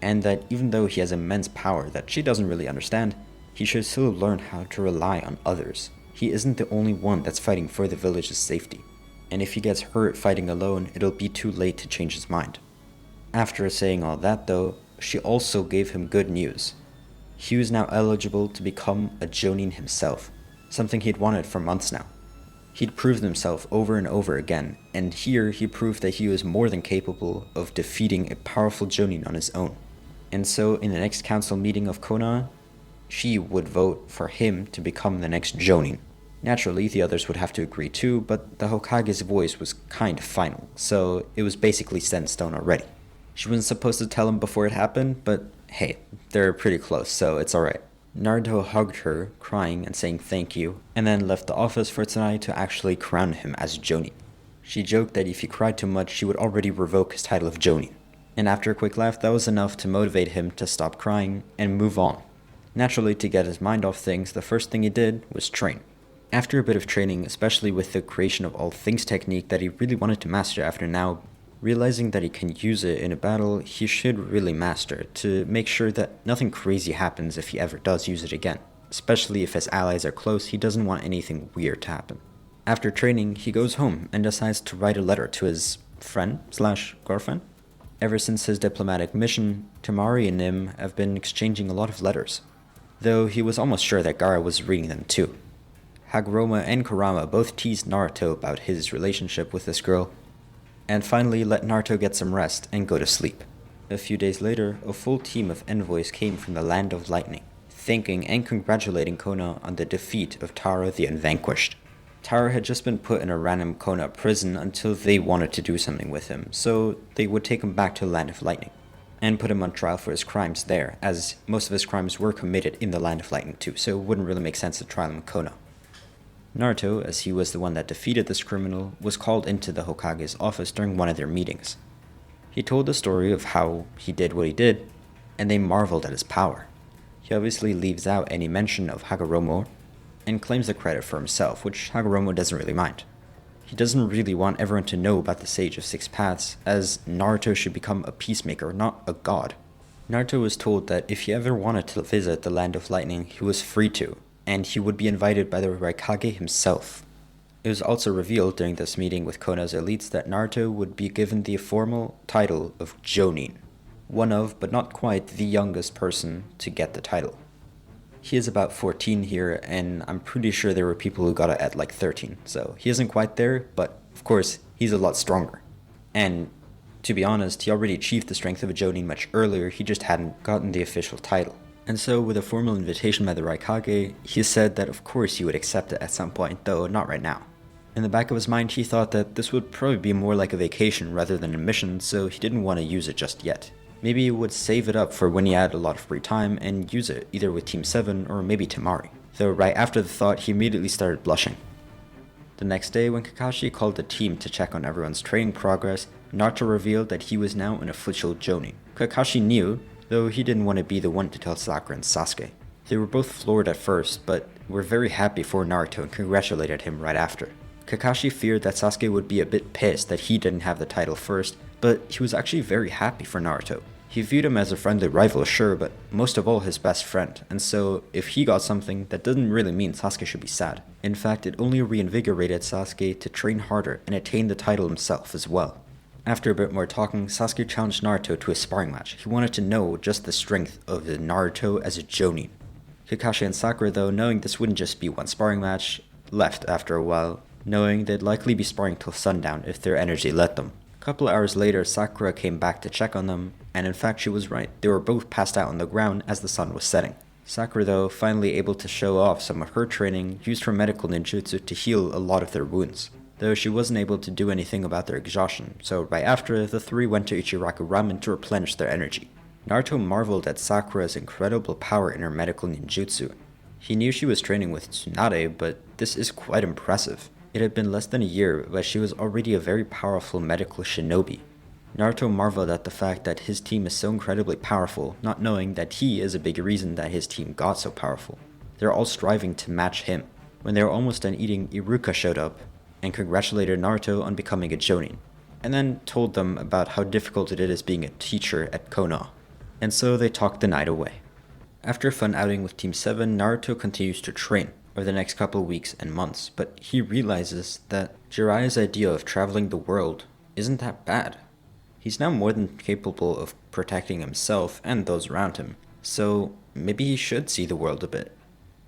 and that even though he has immense power that she doesn't really understand, he should still learn how to rely on others. He isn't the only one that's fighting for the village's safety, and if he gets hurt fighting alone, it'll be too late to change his mind. After saying all that though, she also gave him good news. He was now eligible to become a jonin himself, something he'd wanted for months now. He'd proved himself over and over again, and here he proved that he was more than capable of defeating a powerful jonin on his own. And so in the next council meeting of Konoha, she would vote for him to become the next jonin. Naturally, the others would have to agree too, but the Hokage's voice was kind of final, so it was basically set in stone already. She wasn't supposed to tell him before it happened, but hey, they're pretty close, so it's alright. Naruto hugged her, crying and saying thank you, and then left the office for Tsunade to actually crown him as jonin. She joked that if he cried too much, she would already revoke his title of jonin. And after a quick laugh, that was enough to motivate him to stop crying and move on. Naturally, to get his mind off things, the first thing he did was train. After a bit of training, especially with the creation of all things technique that he really wanted to master after now, realizing that he can use it in a battle, he should really master to make sure that nothing crazy happens if he ever does use it again. Especially if his allies are close, he doesn't want anything weird to happen. After training, he goes home and decides to write a letter to his friend/girlfriend. Ever since his diplomatic mission, Temari and Nim have been exchanging a lot of letters, though he was almost sure that Gaara was reading them too. Hagoromo and Kurama both teased Naruto about his relationship with this girl, and finally let Naruto get some rest and go to sleep. A few days later, a full team of envoys came from the Land of Lightning, thanking and congratulating Konoha on the defeat of Taro the Unvanquished. Taro had just been put in a random Konoha prison until they wanted to do something with him, so they would take him back to the Land of Lightning, and put him on trial for his crimes there, as most of his crimes were committed in the Land of Lightning too, so it wouldn't really make sense to trial him in Konoha. Naruto, as he was the one that defeated this criminal, was called into the Hokage's office during one of their meetings. He told the story of how he did what he did, and they marveled at his power. He obviously leaves out any mention of Hagoromo, and claims the credit for himself, which Hagoromo doesn't really mind. He doesn't really want everyone to know about the Sage of Six Paths, as Naruto should become a peacemaker, not a god. Naruto was told that if he ever wanted to visit the Land of Lightning, he was free to, and he would be invited by the Raikage himself. It was also revealed during this meeting with Konoha's elites that Naruto would be given the formal title of jonin, one of, but not quite, the youngest person to get the title. He is about 14 here, and I'm pretty sure there were people who got it at like 13, so he isn't quite there, but of course, he's a lot stronger. And to be honest, he already achieved the strength of a jonin much earlier, he just hadn't gotten the official title. And so, with a formal invitation by the Raikage, he said that of course he would accept it at some point, though not right now. In the back of his mind, he thought that this would probably be more like a vacation rather than a mission, so he didn't want to use it just yet. Maybe he would save it up for when he had a lot of free time and use it, either with Team 7 or maybe Temari. Though right after the thought, he immediately started blushing. The next day, when Kakashi called the team to check on everyone's training progress, Naruto revealed that he was now an official jonin. Kakashi knew, though he didn't want to be the one to tell Sakura and Sasuke. They were both floored at first, but were very happy for Naruto and congratulated him right after. Kakashi feared that Sasuke would be a bit pissed that he didn't have the title first, but he was actually very happy for Naruto. He viewed him as a friendly rival, sure, but most of all his best friend, and so if he got something, that doesn't really mean Sasuke should be sad. In fact, it only reinvigorated Sasuke to train harder and attain the title himself as well. After a bit more talking, Sasuke challenged Naruto to a sparring match. He wanted to know just the strength of the Naruto as a jonin. Kakashi and Sakura, though, knowing this wouldn't just be one sparring match, left after a while, knowing they'd likely be sparring till sundown if their energy let them. A couple hours later, Sakura came back to check on them, and in fact she was right. They were both passed out on the ground as the sun was setting. Sakura, though, finally able to show off some of her training, used her medical ninjutsu to heal a lot of their wounds, though she wasn't able to do anything about their exhaustion, so right after, the three went to Ichiraku Ramen to replenish their energy. Naruto marveled at Sakura's incredible power in her medical ninjutsu. He knew she was training with Tsunade, but this is quite impressive. It had been less than a year, but she was already a very powerful medical shinobi. Naruto marveled at the fact that his team is so incredibly powerful, not knowing that he is a big reason that his team got so powerful. They're all striving to match him. When they were almost done eating, Iruka showed up and congratulated Naruto on becoming a jonin, and then told them about how difficult it is being a teacher at Konoha. And so they talked the night away. After a fun outing with Team 7, Naruto continues to train over the next couple of weeks and months, but he realizes that Jiraiya's idea of traveling the world isn't that bad. He's now more than capable of protecting himself and those around him, so maybe he should see the world a bit.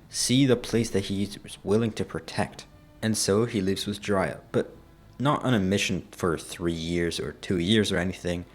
See the place that he is willing to protect. And so he leaves with Jiraiya, but not on a mission for 3 years or 2 years or anything.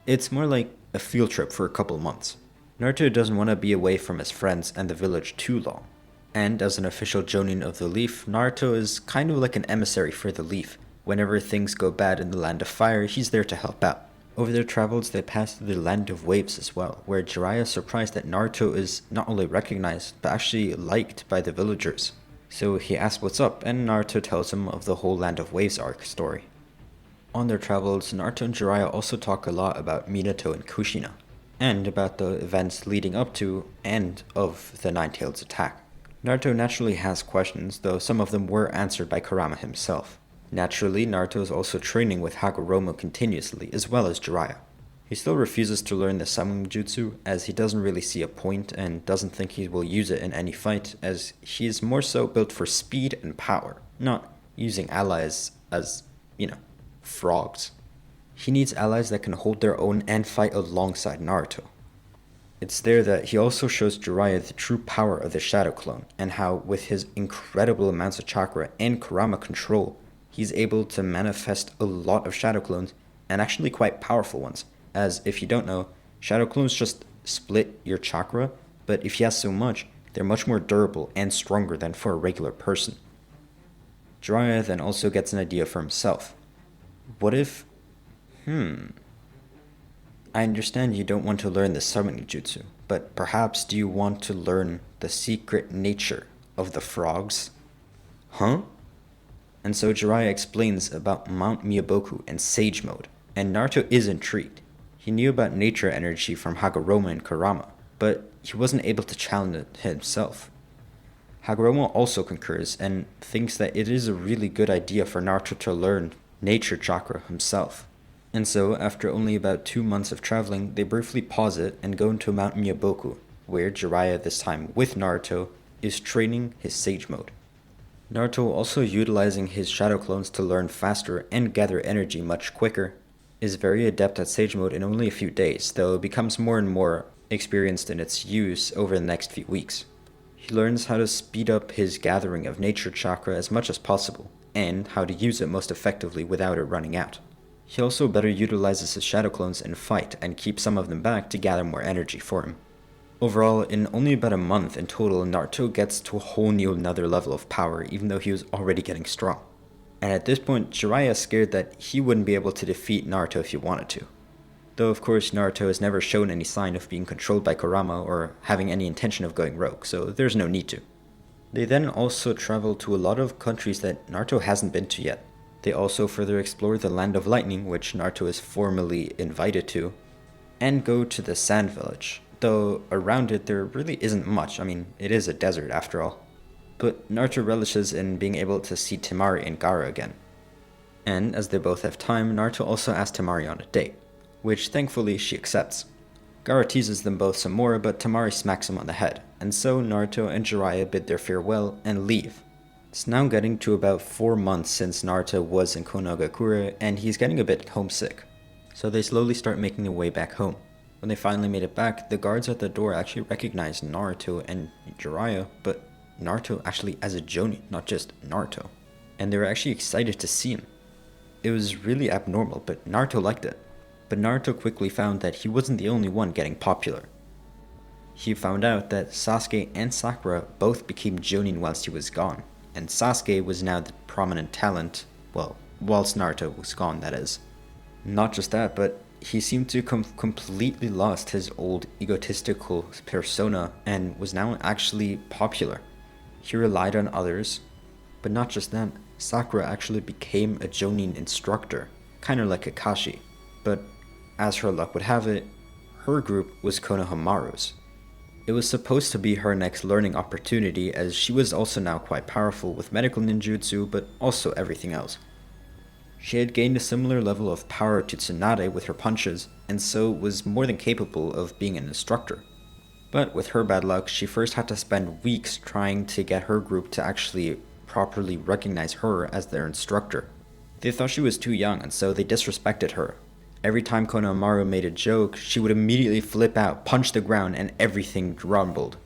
It's more like a field trip for a couple months. Naruto doesn't want to be away from his friends and the village too long. And as an official jonin of the Leaf, Naruto is kind of like an emissary for the Leaf. Whenever things go bad in the Land of Fire, he's there to help out. Over their travels, they pass through the Land of Waves as well, where Jiraiya is surprised that Naruto is not only recognized, but actually liked by the villagers. So he asks what's up, and Naruto tells him of the whole Land of Waves arc story. On their travels, Naruto and Jiraiya also talk a lot about Minato and Kushina, and about the events leading up to and of the Nine-Tails attack. Naruto naturally has questions, though some of them were answered by Kurama himself. Naturally, Naruto is also training with Hagoromo continuously, as well as Jiraiya. He still refuses to learn the summoning jutsu, as he doesn't really see a point and doesn't think he will use it in any fight, as he is more so built for speed and power, not using allies as, frogs. He needs allies that can hold their own and fight alongside Naruto. It's there that he also shows Jiraiya the true power of the Shadow Clone, and how, with his incredible amounts of chakra and Kurama control, he's able to manifest a lot of Shadow Clones, and actually quite powerful ones, as if you don't know, Shadow Clones just split your chakra, but if he has so much, they're much more durable and stronger than for a regular person. Jiraiya then also gets an idea for himself. What if... I understand you don't want to learn the summoning jutsu, but perhaps do you want to learn the secret nature of the frogs? Huh? And so Jiraiya explains about Mount Miyaboku and Sage Mode, and Naruto is intrigued. He knew about nature energy from Hagoromo and Kurama, but he wasn't able to challenge it himself. Hagoromo also concurs and thinks that it is a really good idea for Naruto to learn nature chakra himself. And so, after only about 2 months of traveling, they briefly pause it and go into Mount Miyaboku, where Jiraiya, this time with Naruto, is training his Sage Mode. Naruto, also utilizing his Shadow Clones to learn faster and gather energy much quicker, is very adept at Sage Mode in only a few days, though becomes more and more experienced in its use over the next few weeks. He learns how to speed up his gathering of nature chakra as much as possible, and how to use it most effectively without it running out. He also better utilizes his Shadow Clones in fight and keeps some of them back to gather more energy for him. Overall, in only about a month in total, Naruto gets to a whole new another level of power, even though he was already getting strong. And at this point, Jiraiya is scared that he wouldn't be able to defeat Naruto if he wanted to. Though of course Naruto has never shown any sign of being controlled by Kurama or having any intention of going rogue, so there's no need to. They then also travel to a lot of countries that Naruto hasn't been to yet. They also further explore the Land of Lightning, which Naruto is formally invited to, and go to the Sand Village. Though around it there really isn't much, it is a desert after all. But Naruto relishes in being able to see Temari and Gaara again. And as they both have time, Naruto also asks Temari on a date, which thankfully she accepts. Gaara teases them both some more, but Temari smacks him on the head, and so Naruto and Jiraiya bid their farewell and leave. It's now getting to about 4 months since Naruto was in Konogakure, and he's getting a bit homesick. So they slowly start making their way back home. When they finally made it back, the guards at the door actually recognized Naruto and Jiraiya, but Naruto actually as a jonin, not just Naruto. and they were actually excited to see him. It was really abnormal, but Naruto liked it. But Naruto quickly found that he wasn't the only one getting popular. He found out that Sasuke and Sakura both became jonin whilst he was gone, and Sasuke was now the prominent talent, well, whilst Naruto was gone, that is. Not just that, but he seemed to completely lost his old egotistical persona and was now actually popular. He relied on others, but not just them. Sakura actually became a jonin instructor, kinda like Kakashi, but as her luck would have it, her group was Konohamaru's. It was supposed to be her next learning opportunity, as she was also now quite powerful with medical ninjutsu, but also everything else. She had gained a similar level of power to Tsunade with her punches, and so was more than capable of being an instructor. But with her bad luck, she first had to spend weeks trying to get her group to actually properly recognize her as their instructor. They thought she was too young, and so they disrespected her. Every time Konohamaru made a joke, she would immediately flip out, punch the ground, and everything rumbled.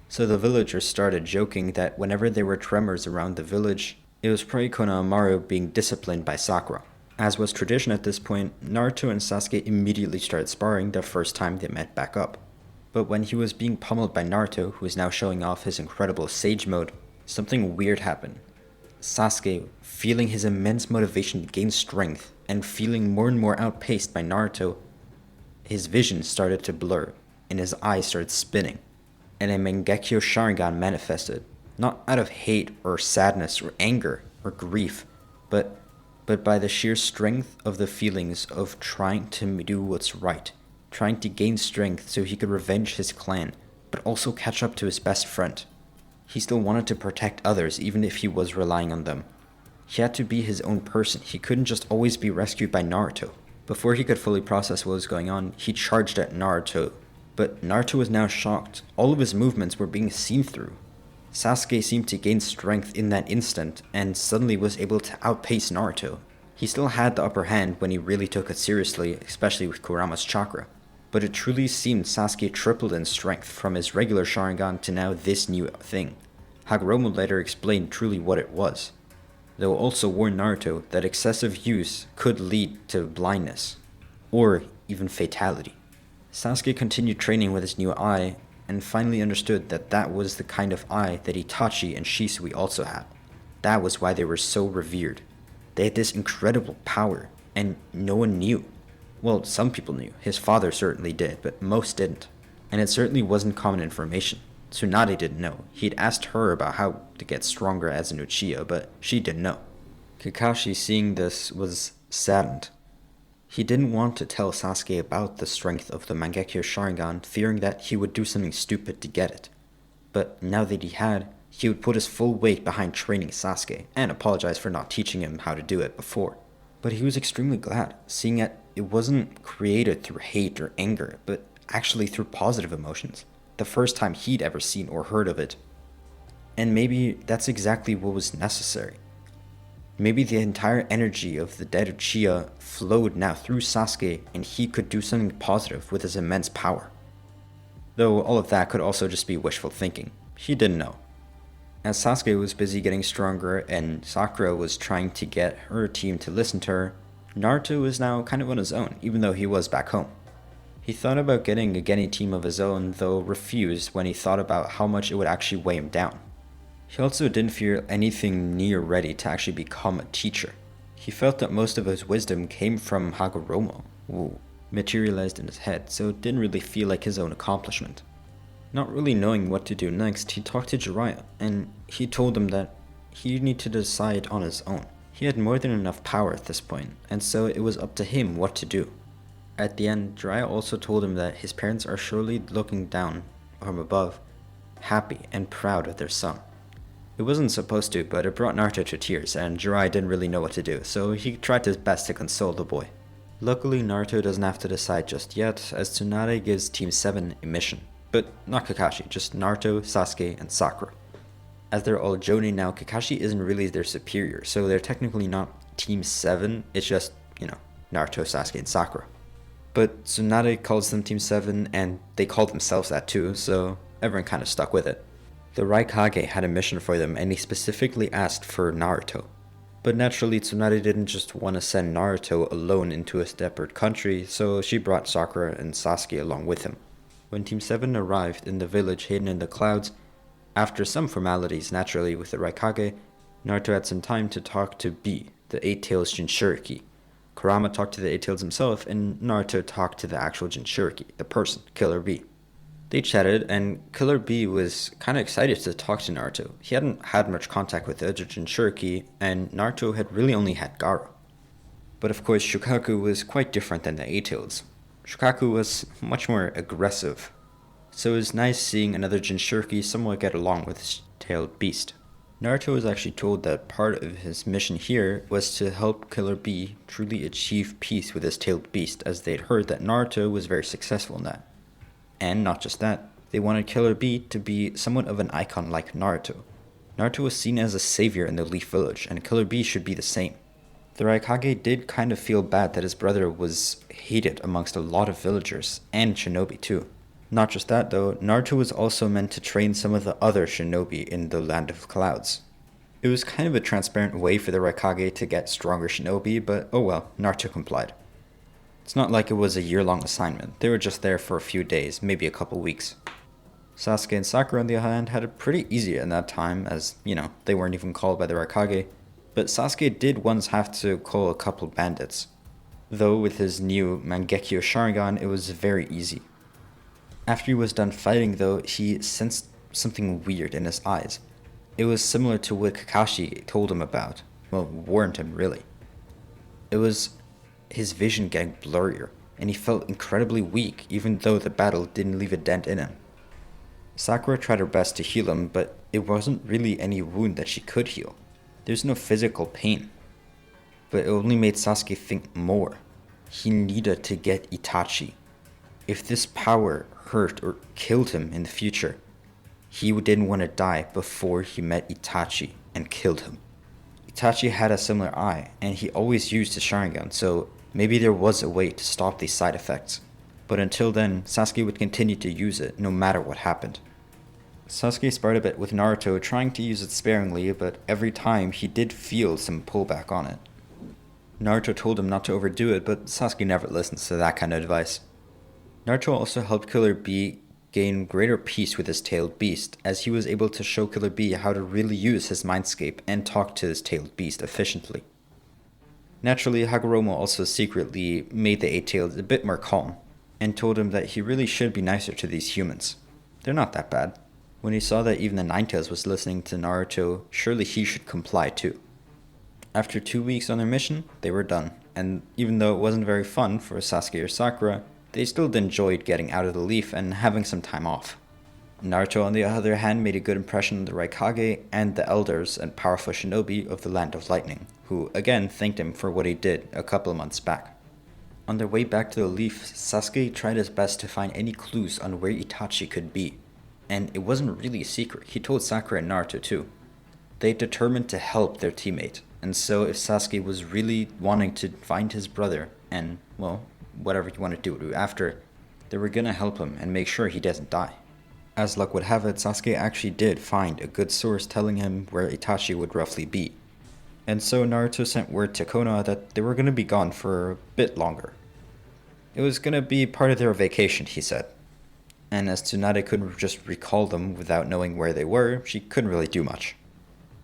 So the villagers started joking that whenever there were tremors around the village, it was probably Konohamaru being disciplined by Sakura. As was tradition at this point, Naruto and Sasuke immediately started sparring the first time they met back up. But when he was being pummeled by Naruto, who was now showing off his incredible sage mode, something weird happened. Sasuke, feeling his immense motivation to gain strength, and feeling more and more outpaced by Naruto, his vision started to blur, and his eyes started spinning, and a Mangekyo Sharingan manifested, not out of hate or sadness or anger or grief, but by the sheer strength of the feelings of trying to do what's right, trying to gain strength so he could revenge his clan, but also catch up to his best friend. He still wanted to protect others even if he was relying on them. He had to be his own person. He couldn't just always be rescued by Naruto. Before he could fully process what was going on, he charged at Naruto. But Naruto was now shocked. All of his movements were being seen through. Sasuke seemed to gain strength in that instant, and suddenly was able to outpace Naruto. He still had the upper hand when he really took it seriously, especially with Kurama's chakra. But it truly seemed Sasuke tripled in strength from his regular Sharingan to now this new thing. Hagoromo later explained truly what it was, though also warned Naruto that excessive use could lead to blindness, or even fatality. Sasuke continued training with his new eye, and finally understood that that was the kind of eye that Itachi and Shisui also had. That was why they were so revered. They had this incredible power, and no one knew. Well, some people knew. His father certainly did, but most didn't. And it certainly wasn't common information. Tsunade didn't know. He'd asked her about how to get stronger as an Uchiha, but she didn't know. Kakashi, seeing this, was saddened. He didn't want to tell Sasuke about the strength of the Mangekyo Sharingan, fearing that he would do something stupid to get it. But now that he had, he would put his full weight behind training Sasuke, and apologize for not teaching him how to do it before. But he was extremely glad, seeing that it wasn't created through hate or anger, but actually through positive emotions. The first time he'd ever seen or heard of it. And maybe that's exactly what was necessary. Maybe the entire energy of the dead Uchiha flowed now through Sasuke, and he could do something positive with his immense power. Though all of that could also just be wishful thinking. He didn't know. As Sasuke was busy getting stronger and Sakura was trying to get her team to listen to her, Naruto was now kind of on his own, even though he was back home. He thought about getting a genin team of his own, though refused when he thought about how much it would actually weigh him down. He also didn't feel anything near ready to actually become a teacher. He felt that most of his wisdom came from Hagoromo, who materialized in his head, so it didn't really feel like his own accomplishment. Not really knowing what to do next, he talked to Jiraiya, and he told him that he needed to decide on his own. He had more than enough power at this point, and so it was up to him what to do. At the end, Jiraiya also told him that his parents are surely looking down from above, happy and proud of their son. It wasn't supposed to, but it brought Naruto to tears, and Jiraiya didn't really know what to do, so he tried his best to console the boy. Luckily, Naruto doesn't have to decide just yet, as Tsunade gives Team 7 a mission. But not Kakashi, just Naruto, Sasuke, and Sakura. As they're all jonin now, Kakashi isn't really their superior, so they're technically not Team 7, it's just, Naruto, Sasuke, and Sakura. But Tsunade calls them Team 7, and they call themselves that too, so everyone kind of stuck with it. The Hokage had a mission for them, and he specifically asked for Naruto. But naturally, Tsunade didn't just want to send Naruto alone into a separate country, so she brought Sakura and Sasuke along with him. When Team 7 arrived in the village hidden in the clouds, after some formalities naturally with the Raikage, Naruto had some time to talk to B, the Eight-Tails Jinchuriki. Kurama talked to the Eight-Tails himself, and Naruto talked to the actual Jinchuriki, the person, Killer B. They chatted, and Killer B was kinda excited to talk to Naruto. He hadn't had much contact with the other Jinchuriki, and Naruto had really only had Gaara. But of course, Shukaku was quite different than the Eight-Tails. Shukaku was much more aggressive, so it was nice seeing another Jinchuriki somewhat get along with his tailed beast. Naruto was actually told that part of his mission here was to help Killer B truly achieve peace with his tailed beast, as they'd heard that Naruto was very successful in that. And not just that, they wanted Killer B to be somewhat of an icon like Naruto. Naruto was seen as a savior in the Leaf Village, and Killer B should be the same. The Raikage did kind of feel bad that his brother was hated amongst a lot of villagers, and shinobi too. Not just that though, Naruto was also meant to train some of the other shinobi in the Land of Clouds. It was kind of a transparent way for the Raikage to get stronger shinobi, but oh well, Naruto complied. It's not like it was a year-long assignment, they were just there for a few days, maybe a couple weeks. Sasuke and Sakura on the other hand had it pretty easy in that time, as, they weren't even called by the Raikage, but Sasuke did once have to call a couple bandits. Though with his new Mangekyo Sharingan, it was very easy. After he was done fighting though, he sensed something weird in his eyes. It was similar to what Kakashi told him about, warned him really. It was his vision getting blurrier, and he felt incredibly weak even though the battle didn't leave a dent in him. Sakura tried her best to heal him, but it wasn't really any wound that she could heal. There's no physical pain. But it only made Sasuke think more. He needed to get Itachi. If this power hurt or killed him in the future, he didn't want to die before he met Itachi and killed him. Itachi had a similar eye, and he always used his Sharingan, so maybe there was a way to stop these side effects. But until then, Sasuke would continue to use it no matter what happened. Sasuke sparred a bit with Naruto, trying to use it sparingly, but every time he did feel some pullback on it. Naruto told him not to overdo it, but Sasuke never listens to that kind of advice. Naruto also helped Killer B gain greater peace with his tailed beast, as he was able to show Killer B how to really use his mindscape and talk to his tailed beast efficiently. Naturally, Hagoromo also secretly made the Eight-Tails a bit more calm, and told him that he really should be nicer to these humans. They're not that bad. When he saw that even the Nine-Tails was listening to Naruto, surely he should comply too. After 2 weeks on their mission, they were done, and even though it wasn't very fun for Sasuke or Sakura, they still enjoyed getting out of the leaf and having some time off. Naruto on the other hand made a good impression on the Raikage and the elders and powerful shinobi of the Land of Lightning, who again thanked him for what he did a couple of months back. On their way back to the leaf, Sasuke tried his best to find any clues on where Itachi could be, and it wasn't really a secret. He told Sakura and Naruto too. They determined to help their teammate, and so if Sasuke was really wanting to find his brother and, whatever you want to do after, they were gonna help him and make sure he doesn't die. As luck would have it, Sasuke actually did find a good source telling him where Itachi would roughly be. And so Naruto sent word to Konoha that they were gonna be gone for a bit longer. It was gonna be part of their vacation, he said. And as Tsunade couldn't just recall them without knowing where they were, she couldn't really do much.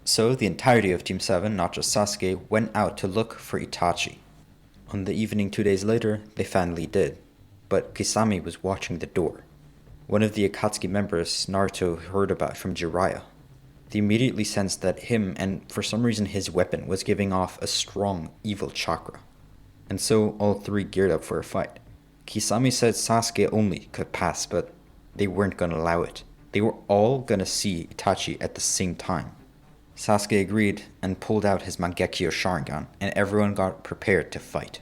So the entirety of Team 7, not just Sasuke, went out to look for Itachi. On the evening 2 days later, they finally did, but Kisame was watching the door. One of the Akatsuki members Naruto heard about from Jiraiya. They immediately sensed that him, and for some reason his weapon, was giving off a strong evil chakra. And so all three geared up for a fight. Kisame said Sasuke only could pass, but they weren't gonna allow it. They were all gonna see Itachi at the same time. Sasuke agreed and pulled out his Mangekyo Sharingan, and everyone got prepared to fight.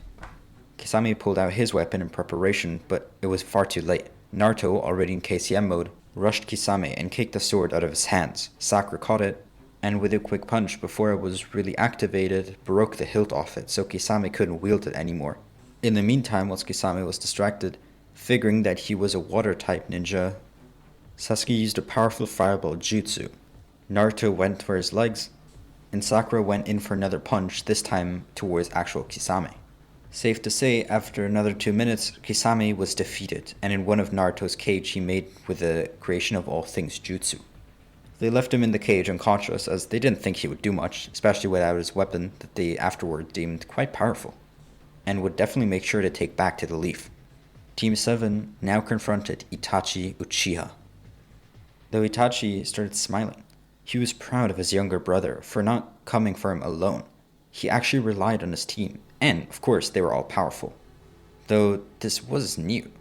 Kisame pulled out his weapon in preparation, but it was far too late. Naruto, already in KCM mode, rushed Kisame and kicked the sword out of his hands. Sakura caught it, and with a quick punch before it was really activated, broke the hilt off it so Kisame couldn't wield it anymore. In the meantime, whilst Kisame was distracted, figuring that he was a water-type ninja, Sasuke used a powerful fireball jutsu. Naruto went for his legs, and Sakura went in for another punch, this time towards actual Kisame. Safe to say, after another 2 minutes, Kisame was defeated, and in one of Naruto's cage he made with the creation of all things jutsu. They left him in the cage unconscious, as they didn't think he would do much, especially without his weapon that they afterward deemed quite powerful, and would definitely make sure to take back to the Leaf. Team 7 now confronted Itachi Uchiha. Though Itachi started smiling, he was proud of his younger brother for not coming for him alone. He actually relied on his team, and of course they were all powerful. Though this was new.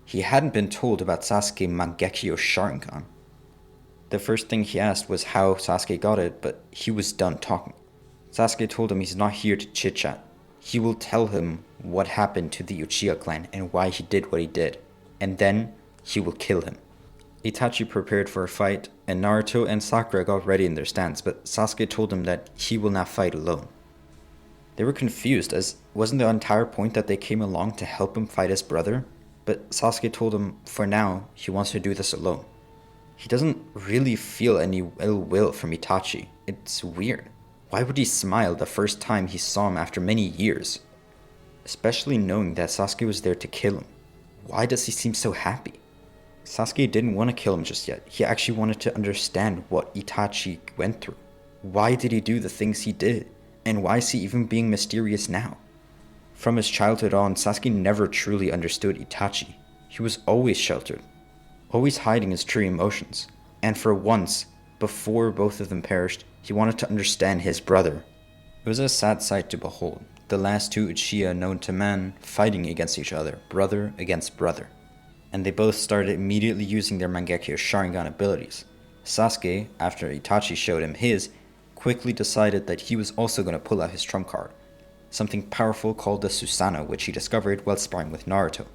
He hadn't been told about Sasuke Mangekyo Sharingan. The first thing he asked was how Sasuke got it, but he was done talking. Sasuke told him he's not here to chit-chat. He will tell him what happened to the Uchiha clan and why he did what he did, and then he will kill him. Itachi prepared for a fight, and Naruto and Sakura got ready in their stance, but Sasuke told him that he will not fight alone. They were confused, as wasn't the entire point that they came along to help him fight his brother? But Sasuke told him for now he wants to do this alone. He doesn't really feel any ill will from Itachi. It's weird. Why would he smile the first time he saw him after many years? Especially knowing that Sasuke was there to kill him. Why does he seem so happy? Sasuke didn't want to kill him just yet. He actually wanted to understand what Itachi went through. Why did he do the things he did? And why is he even being mysterious now? From his childhood on, Sasuke never truly understood Itachi. He was always sheltered, always hiding his true emotions. And for once, before both of them perished, he wanted to understand his brother. It was a sad sight to behold, the last two Uchiha known to man fighting against each other, brother against brother. And they both started immediately using their Mangekyo Sharingan abilities. Sasuke, after Itachi showed him his, quickly decided that he was also going to pull out his trump card, something powerful called the Susanoo, which he discovered while sparring with Naruto.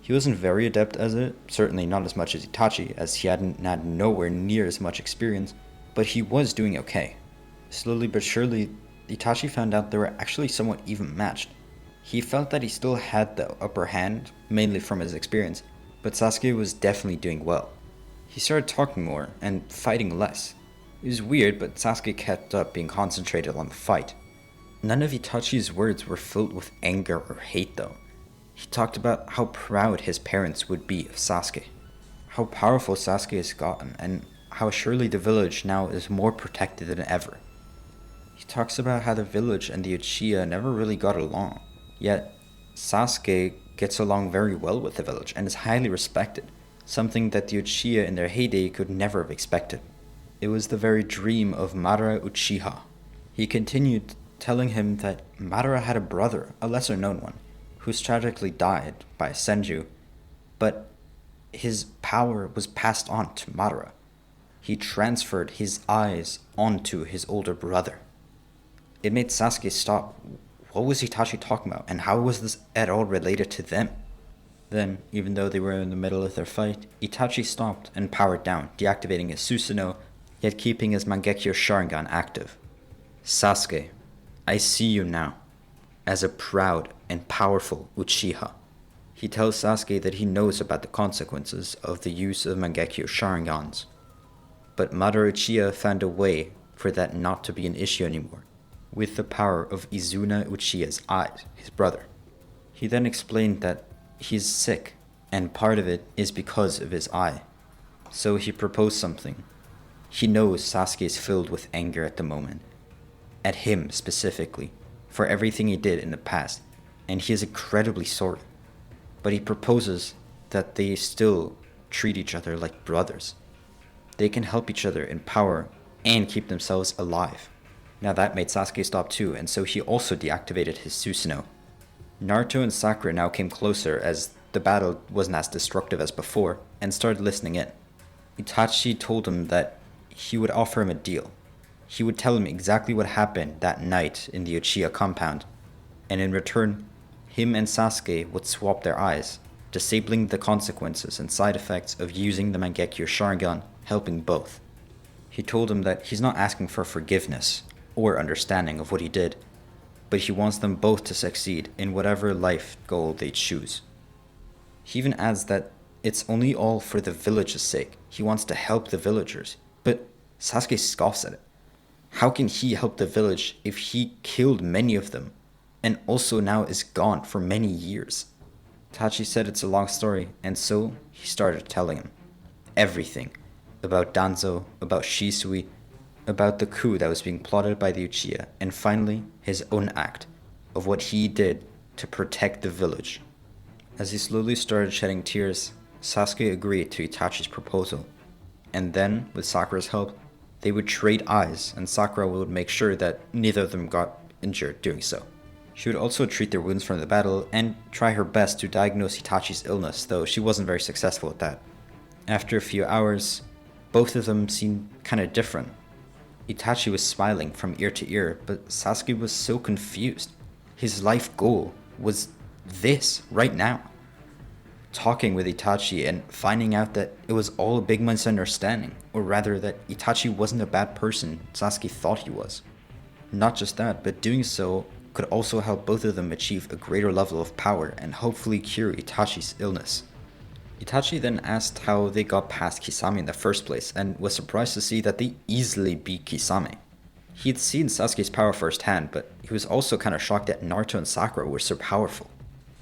He wasn't very adept at it, certainly not as much as Itachi, as he had nowhere near as much experience, but he was doing okay. Slowly but surely, Itachi found out they were actually somewhat even matched. He felt that he still had the upper hand, mainly from his experience, but Sasuke was definitely doing well. He started talking more and fighting less. It was weird, but Sasuke kept up being concentrated on the fight. None of Itachi's words were filled with anger or hate though. He talked about how proud his parents would be of Sasuke, how powerful Sasuke has gotten, and how surely the village now is more protected than ever. He talks about how the village and the Uchiha never really got along, yet Sasuke gets along very well with the village and is highly respected, something that the Uchiha in their heyday could never have expected. It was the very dream of Madara Uchiha. He continued telling him that Madara had a brother, a lesser known one, who's tragically died by a senju, but his power was passed on to Madara. He transferred his eyes onto his older brother. It made Sasuke stop. What was Itachi talking about, and how was this at all related to them? Then, even though they were in the middle of their fight, Itachi stopped and powered down, deactivating his Susanoo, yet keeping his Mangekyo Sharingan active. Sasuke, I see you now, as a proud and powerful Uchiha. He tells Sasuke that he knows about the consequences of the use of Mangekyo Sharingans. But Madara Uchiha found a way for that not to be an issue anymore, with the power of Izuna Uchiha's eyes, his brother. He then explained that he's sick, and part of it is because of his eye. So he proposed something. He knows Sasuke is filled with anger at the moment, at him specifically, for everything he did in the past, and he is incredibly sorry. But he proposes that they still treat each other like brothers. They can help each other in power and keep themselves alive. Now that made Sasuke stop too, and so he also deactivated his Susanoo. Naruto and Sakura now came closer as the battle wasn't as destructive as before, and started listening in. Itachi told him that he would offer him a deal. He would tell him exactly what happened that night in the Uchiha compound, and in return, him and Sasuke would swap their eyes, disabling the consequences and side effects of using the Mangekyo Sharingan, helping both. He told him that he's not asking for forgiveness or understanding of what he did, but he wants them both to succeed in whatever life goal they choose. He even adds that it's only all for the village's sake. He wants to help the villagers, but Sasuke scoffs at it. How can he help the village if he killed many of them and also now is gone for many years? Itachi said it's a long story, and so he started telling him everything about Danzo, about Shisui, about the coup that was being plotted by the Uchiha, and finally his own act of what he did to protect the village. As he slowly started shedding tears, Sasuke agreed to Itachi's proposal, and then, with Sakura's help, they would trade eyes, and Sakura would make sure that neither of them got injured doing so. She would also treat their wounds from the battle and try her best to diagnose Itachi's illness, though she wasn't very successful at that. After a few hours, both of them seemed kinda different. Itachi was smiling from ear to ear, but Sasuke was so confused. His life goal was this, right now. Talking with Itachi and finding out that it was all a big misunderstanding, or rather that Itachi wasn't a bad person Sasuke thought he was. Not just that, but doing so could also help both of them achieve a greater level of power and hopefully cure Itachi's illness. Itachi then asked how they got past Kisame in the first place, and was surprised to see that they easily beat Kisame. He had seen Sasuke's power firsthand, but he was also kinda shocked that Naruto and Sakura were so powerful.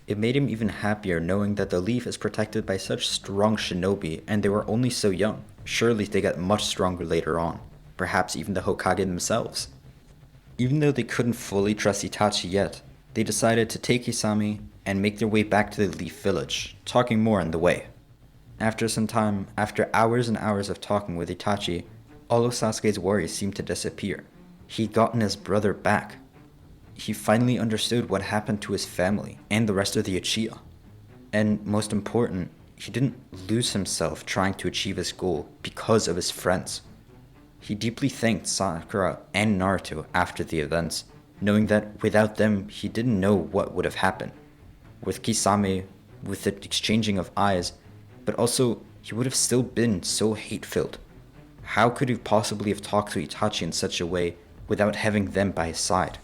It made him even happier knowing that the leaf is protected by such strong shinobi and they were only so young. Surely they got much stronger later on, perhaps even the Hokage themselves. Even though they couldn't fully trust Itachi yet, they decided to take Kisame and make their way back to the Leaf Village, talking more on the way. After some time, after hours and hours of talking with Itachi, all of Sasuke's worries seemed to disappear. He'd gotten his brother back. He finally understood what happened to his family and the rest of the Uchiha. And most important, he didn't lose himself trying to achieve his goal because of his friends. He deeply thanked Sakura and Naruto after the events, knowing that without them, he didn't know what would have happened. With Kisame, with the exchanging of eyes, but also he would have still been so hate-filled. How could he possibly have talked to Itachi in such a way without having them by his side?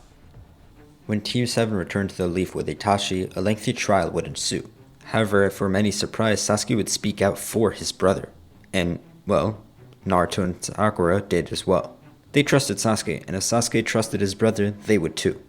When Team 7 returned to the Leaf with Itachi, a lengthy trial would ensue. However, for many surprise, Sasuke would speak out for his brother. And, well, Naruto and Sakura did as well. They trusted Sasuke, and if Sasuke trusted his brother, they would too.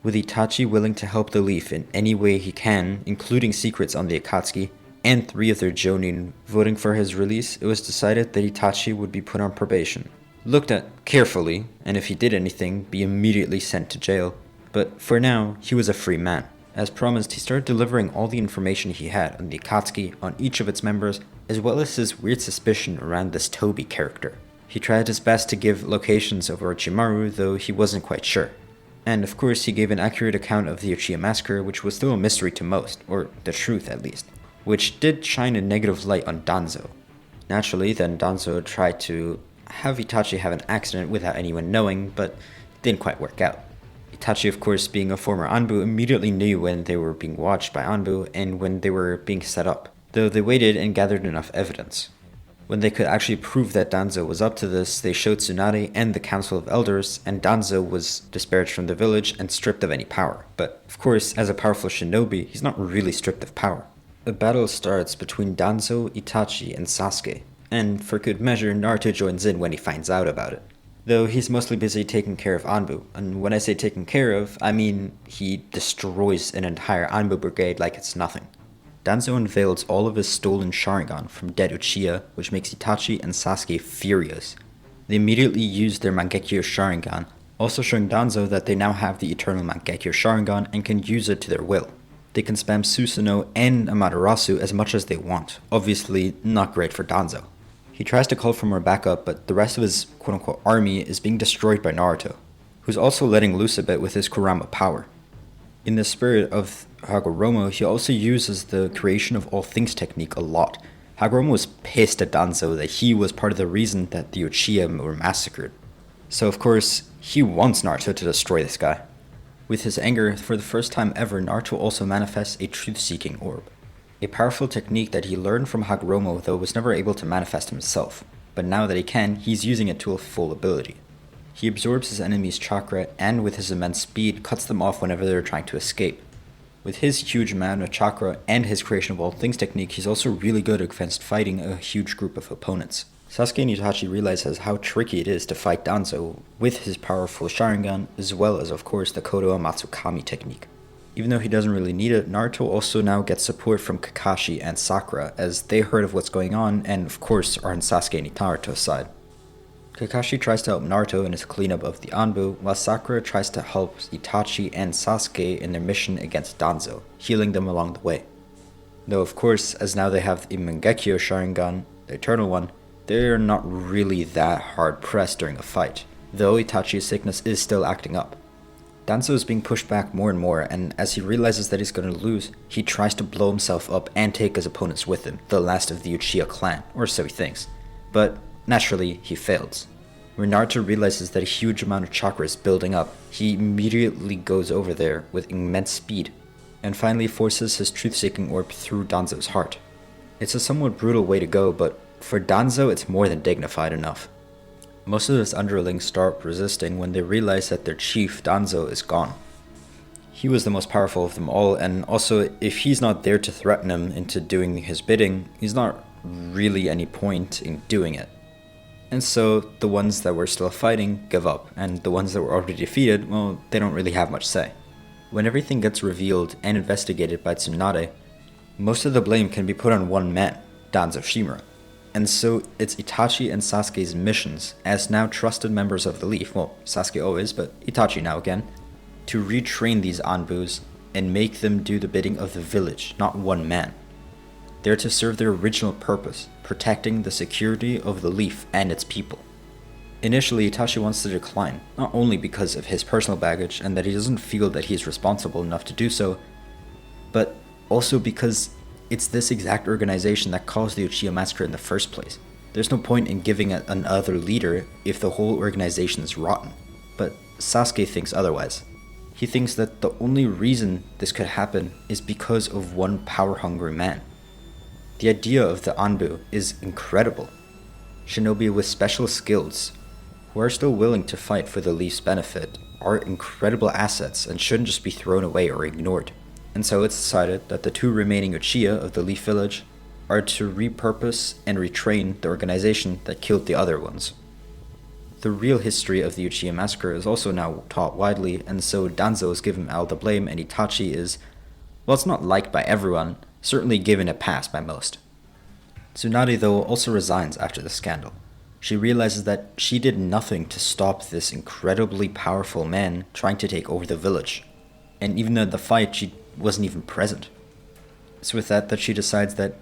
With Itachi willing to help the Leaf in any way he can, including secrets on the Akatsuki, and 3 of their jonin voting for his release, it was decided that Itachi would be put on probation. Looked at carefully, and if he did anything, be immediately sent to jail. But for now, he was a free man. As promised, he started delivering all the information he had on the Akatsuki, on each of its members, as well as his weird suspicion around this Toby character. He tried his best to give locations of Orochimaru, though he wasn't quite sure. And of course, he gave an accurate account of the Uchiha massacre, which was still a mystery to most, or the truth at least, which did shine a negative light on Danzo. Naturally, then Danzo tried to have Itachi have an accident without anyone knowing, but it didn't quite work out. Itachi, of course, being a former Anbu, immediately knew when they were being watched by Anbu and when they were being set up, though they waited and gathered enough evidence. When they could actually prove that Danzo was up to this, they showed Tsunade and the Council of Elders, and Danzo was disparaged from the village and stripped of any power. But, of course, as a powerful shinobi, he's not really stripped of power. A battle starts between Danzo, Itachi, and Sasuke, and for good measure, Naruto joins in when he finds out about it. Though he's mostly busy taking care of Anbu, and when I say taking care of, I mean he destroys an entire Anbu brigade like it's nothing. Danzo unveils all of his stolen Sharingan from dead Uchiha, which makes Itachi and Sasuke furious. They immediately use their Mangekyo Sharingan, also showing Danzo that they now have the eternal Mangekyo Sharingan and can use it to their will. They can spam Susanoo and Amaterasu as much as they want, obviously not great for Danzo. He tries to call for more backup, but the rest of his quote-unquote army is being destroyed by Naruto, who's also letting loose a bit with his Kurama power. In the spirit of Hagoromo, he also uses the creation of all things technique a lot. Hagoromo was pissed at Danzo that he was part of the reason that the Uchiha were massacred. So of course, he wants Naruto to destroy this guy. With his anger, for the first time ever, Naruto also manifests a truth-seeking orb. A powerful technique that he learned from Hagoromo, though was never able to manifest himself. But now that he can, he's using it to a full ability. He absorbs his enemy's chakra and with his immense speed cuts them off whenever they're trying to escape. With his huge amount of chakra and his creation of all things technique, he's also really good against fighting a huge group of opponents. Sasuke and Itachi realizes how tricky it is to fight Danzo with his powerful Sharingan, as well as of course the Kodo Matsukami technique. Even though he doesn't really need it, Naruto also now gets support from Kakashi and Sakura, as they heard of what's going on and of course are on Sasuke and Naruto's side. Kakashi tries to help Naruto in his cleanup of the Anbu, while Sakura tries to help Itachi and Sasuke in their mission against Danzo, healing them along the way. Though of course, as now they have the Mangekyo Sharingan, the Eternal One, they're not really that hard pressed during a fight, though Itachi's sickness is still acting up. Danzo is being pushed back more and more, and as he realizes that he's going to lose, he tries to blow himself up and take his opponents with him, the last of the Uchiha clan, or so he thinks. But naturally, he fails. When Naruto realizes that a huge amount of chakra is building up, he immediately goes over there with immense speed, and finally forces his truth-seeking orb through Danzo's heart. It's a somewhat brutal way to go, but for Danzo it's more than dignified enough. Most of his underlings start resisting when they realize that their chief, Danzo, is gone. He was the most powerful of them all, and also if he's not there to threaten him into doing his bidding, he's not really any point in doing it. And so the ones that were still fighting give up, and the ones that were already defeated, well, they don't really have much say. When everything gets revealed and investigated by Tsunade, most of the blame can be put on one man, Danzo Shimura. And so it's Itachi and Sasuke's missions, as now trusted members of the Leaf, well, Sasuke always, but Itachi now again, to retrain these Anbus and make them do the bidding of the village, not one man. They're to serve their original purpose, protecting the security of the Leaf and its people. Initially, Itachi wants to decline, not only because of his personal baggage and that he doesn't feel that he's responsible enough to do so, but also because it's this exact organization that caused the Uchiha massacre in the first place. There's no point in giving it another leader if the whole organization is rotten. But Sasuke thinks otherwise. He thinks that the only reason this could happen is because of one power-hungry man. The idea of the Anbu is incredible. Shinobi with special skills, who are still willing to fight for the Leaf's benefit, are incredible assets and shouldn't just be thrown away or ignored. And so it's decided that the two remaining Uchiha of the Leaf Village are to repurpose and retrain the organization that killed the other ones. The real history of the Uchiha massacre is also now taught widely, and so Danzo is given all the blame and Itachi is, well, it's not liked by everyone, certainly given a pass by most. Tsunade though also resigns after the scandal. She realizes that she did nothing to stop this incredibly powerful man trying to take over the village. And even in the fight, she wasn't even present. It's with that she decides that,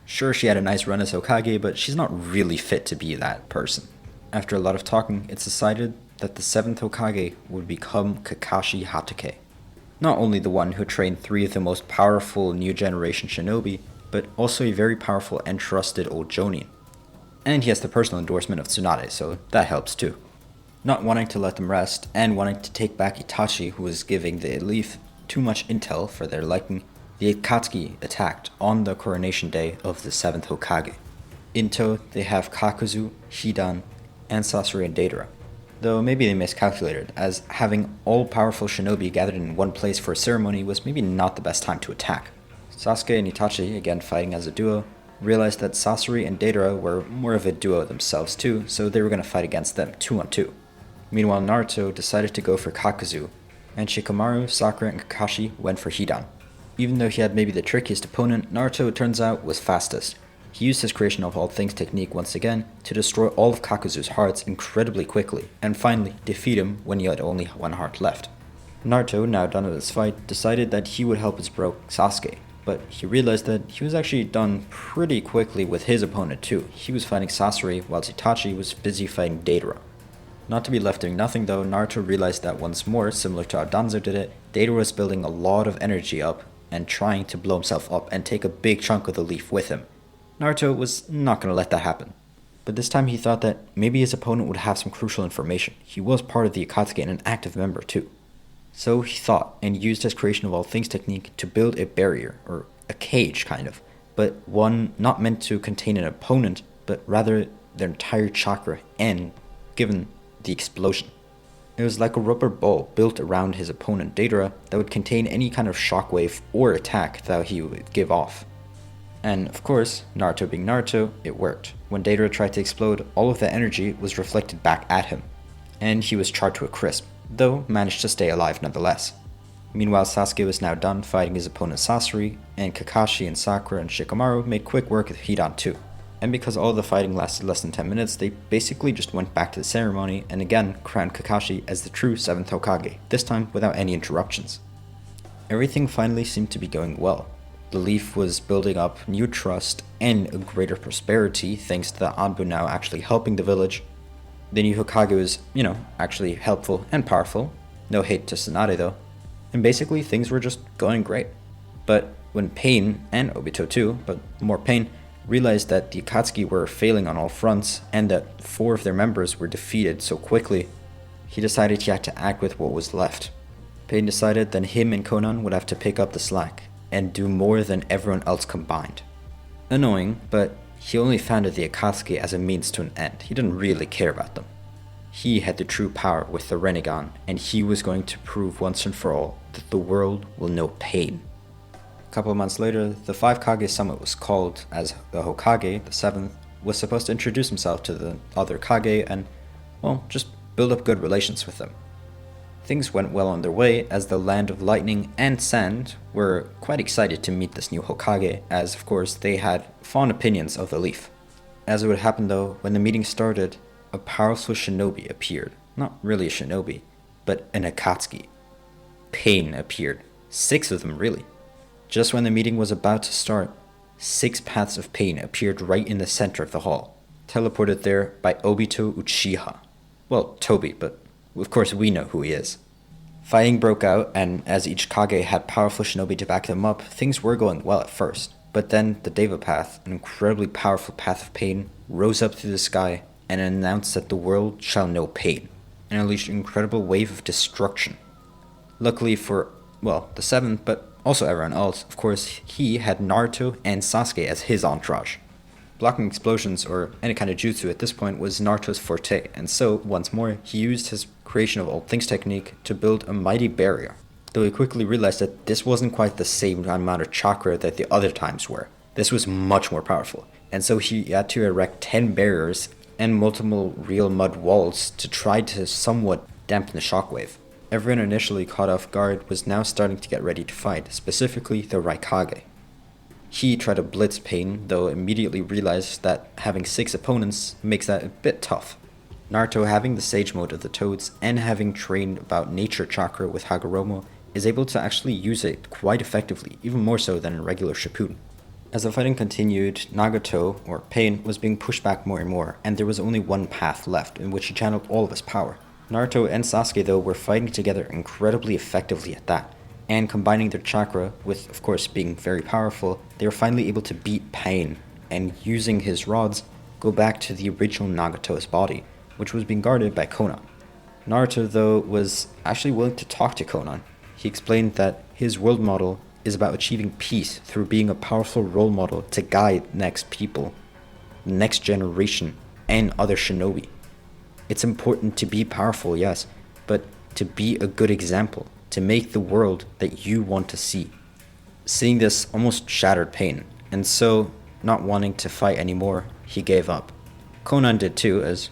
sure, she had a nice run as Hokage, but she's not really fit to be that person. After a lot of talking, it's decided that the 7th Hokage would become Kakashi Hatake. Not only the one who trained 3 of the most powerful new generation shinobi, but also a very powerful and trusted old jonin. And he has the personal endorsement of Tsunade, so that helps too. Not wanting to let them rest, and wanting to take back Itachi, who was giving the Leaf too much intel for their liking, the Akatsuki attacked on the coronation day of the 7th Hokage. In tow, they have Kakuzu, Hidan, and Sasori and Deidara. Though maybe they miscalculated, as having all-powerful shinobi gathered in one place for a ceremony was maybe not the best time to attack. Sasuke and Itachi, again fighting as a duo, realized that Sasori and Deidara were more of a duo themselves too, so they were going to fight against them 2-on-2. Meanwhile, Naruto decided to go for Kakuzu, and Shikamaru, Sakura, and Kakashi went for Hidan. Even though he had maybe the trickiest opponent, Naruto, it turns out, was fastest. He used his creation of all things technique once again to destroy all of Kakuzu's hearts incredibly quickly, and finally defeat him when he had only one heart left. Naruto, now done with his fight, decided that he would help his bro Sasuke, but he realized that he was actually done pretty quickly with his opponent too. He was fighting Sasori while Itachi was busy fighting Deidara. Not to be left doing nothing though, Naruto realized that once more, similar to how Danzo did it, Deidara was building a lot of energy up and trying to blow himself up and take a big chunk of the leaf with him. Naruto was not going to let that happen. But this time he thought that maybe his opponent would have some crucial information. He was part of the Akatsuki and an active member too. So he thought and used his creation of all things technique to build a barrier, or a cage kind of, but one not meant to contain an opponent, but rather their entire chakra and given the explosion. It was like a rubber ball built around his opponent Deidara that would contain any kind of shockwave or attack that he would give off. And of course, Naruto being Naruto, it worked. When Deidara tried to explode, all of that energy was reflected back at him, and he was charred to a crisp, though managed to stay alive nonetheless. Meanwhile, Sasuke was now done fighting his opponent Sasori, and Kakashi and Sakura and Shikamaru made quick work with Hidan too. And because all the fighting lasted less than 10 minutes, they basically just went back to the ceremony and again crowned Kakashi as the true 7th Hokage, this time without any interruptions. Everything finally seemed to be going well. The Leaf was building up new trust and a greater prosperity thanks to the Anbu now actually helping the village. The new Hokage was, actually helpful and powerful. No hate to Tsunade though. And basically things were just going great. But when Pain, and Obito too, but more Pain, realized that the Akatsuki were failing on all fronts and that 4 of their members were defeated so quickly, he decided he had to act with what was left. Pain decided that him and Konan would have to pick up the slack and do more than everyone else combined. Annoying, but he only founded the Akatsuki as a means to an end. He didn't really care about them. He had the true power with the Rinnegan, and he was going to prove once and for all that the world will know pain. A couple of months later, the 5 Kage summit was called as the Hokage, the 7th, was supposed to introduce himself to the other Kage and, just build up good relations with them. Things went well on their way as the Land of Lightning and Sand were quite excited to meet this new Hokage, as of course they had fond opinions of the Leaf. As it would happen though, when the meeting started, a powerful shinobi appeared. Not really a shinobi, but an Akatsuki. Pain appeared. 6 of them really. Just when the meeting was about to start, 6 paths of pain appeared right in the center of the hall, teleported there by Obito Uchiha. Well, Toby, but of course we know who he is. Fighting broke out, and as each Kage had powerful shinobi to back them up, things were going well at first. But then the Deva Path, an incredibly powerful path of pain, rose up through the sky and announced that the world shall know pain, and unleashed an incredible wave of destruction. Luckily for, the 7th, but also everyone else, of course, he had Naruto and Sasuke as his entourage. Blocking explosions or any kind of jutsu at this point was Naruto's forte, and so, once more, he used his creation of all things technique to build a mighty barrier, though he quickly realized that this wasn't quite the same amount of chakra that the other times were. This was much more powerful, and so he had to erect 10 barriers and multiple real mud walls to try to somewhat dampen the shockwave. Everyone initially caught off guard was now starting to get ready to fight, specifically the Raikage. He tried to blitz Pain, though immediately realized that having 6 opponents makes that a bit tough. Naruto, having the Sage Mode of the Toads and having trained about Nature Chakra with Hagoromo, is able to actually use it quite effectively, even more so than in regular Shippuden. As the fighting continued, Nagato, or Pain, was being pushed back more and more, and there was only one path left in which he channeled all of his power. Naruto and Sasuke, though, were fighting together incredibly effectively at that, and combining their chakra, with of course being very powerful, they were finally able to beat Pain, and using his rods, go back to the original Nagato's body, which was being guarded by Konan. Naruto, though, was actually willing to talk to Konan. He explained that his world model is about achieving peace through being a powerful role model to guide next people, next generation, and other shinobi. It's important to be powerful, yes, but to be a good example, to make the world that you want to see. Seeing this almost shattered Pain, and so, not wanting to fight anymore, he gave up. Konan did too, as,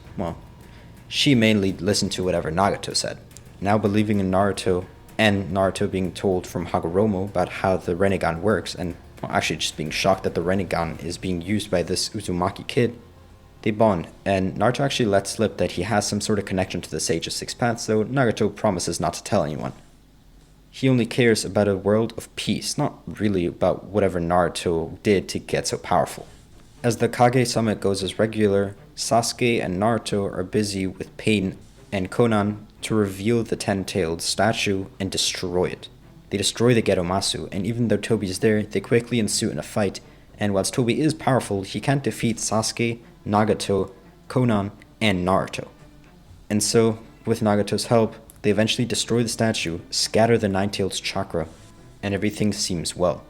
she mainly listened to whatever Nagato said. Now believing in Naruto, and Naruto being told from Hagoromo about how the Rinnegan works, and actually just being shocked that the Rinnegan is being used by this Uzumaki kid, they bond, and Naruto actually lets slip that he has some sort of connection to the Sage of 6 Paths, though Nagato promises not to tell anyone. He only cares about a world of peace, not really about whatever Naruto did to get so powerful. As the Kage Summit goes as regular, Sasuke and Naruto are busy with Pain and Konan to reveal the 10-tailed statue and destroy it. They destroy the Geromasu, and even though Toby is there, they quickly ensue in a fight, and whilst Toby is powerful, he can't defeat Sasuke, Nagato, Konan, and Naruto. And so, with Nagato's help, they eventually destroy the statue, scatter the 9-tailed chakra, and everything seems well.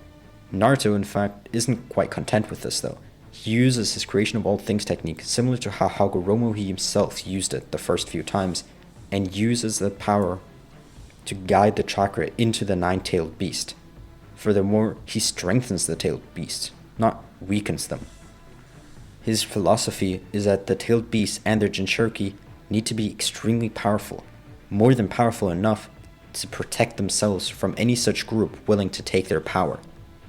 Naruto, in fact, isn't quite content with this though. He uses his creation of all things technique, similar to how Hagoromo he himself used it the first few times, and uses the power to guide the chakra into the 9-tailed beast. Furthermore, he strengthens the tailed beast, not weakens them. His philosophy is that the tailed beasts and their Jinchuriki need to be extremely powerful, more than powerful enough to protect themselves from any such group willing to take their power.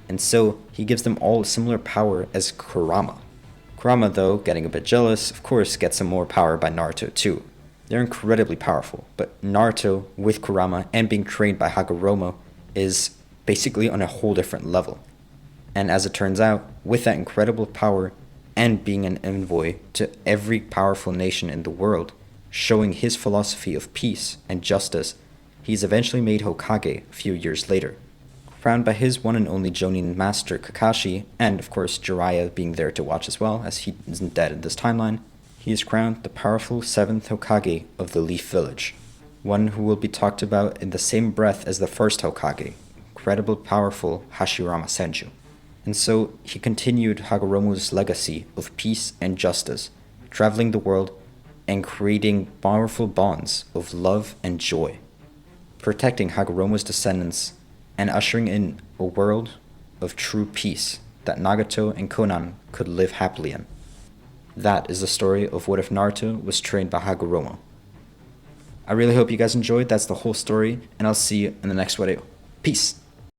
And so, he gives them all similar power as Kurama. Kurama, though, getting a bit jealous, of course gets some more power by Naruto too. They're incredibly powerful, but Naruto, with Kurama and being trained by Hagoromo, is basically on a whole different level. And as it turns out, with that incredible power and being an envoy to every powerful nation in the world, showing his philosophy of peace and justice, he's eventually made Hokage a few years later. Crowned by his one and only jonin master Kakashi, and of course Jiraiya being there to watch as well, as he isn't dead in this timeline, he is crowned the powerful 7th Hokage of the Leaf Village, one who will be talked about in the same breath as the first Hokage, incredibly powerful Hashirama Senju. And so he continued Hagoromo's legacy of peace and justice, traveling the world and creating powerful bonds of love and joy, protecting Hagoromo's descendants and ushering in a world of true peace that Nagato and Conan could live happily in. That is the story of what if Naruto was trained by Hagoromo. I really hope you guys enjoyed. That's the whole story, and I'll see you in the next video. Peace!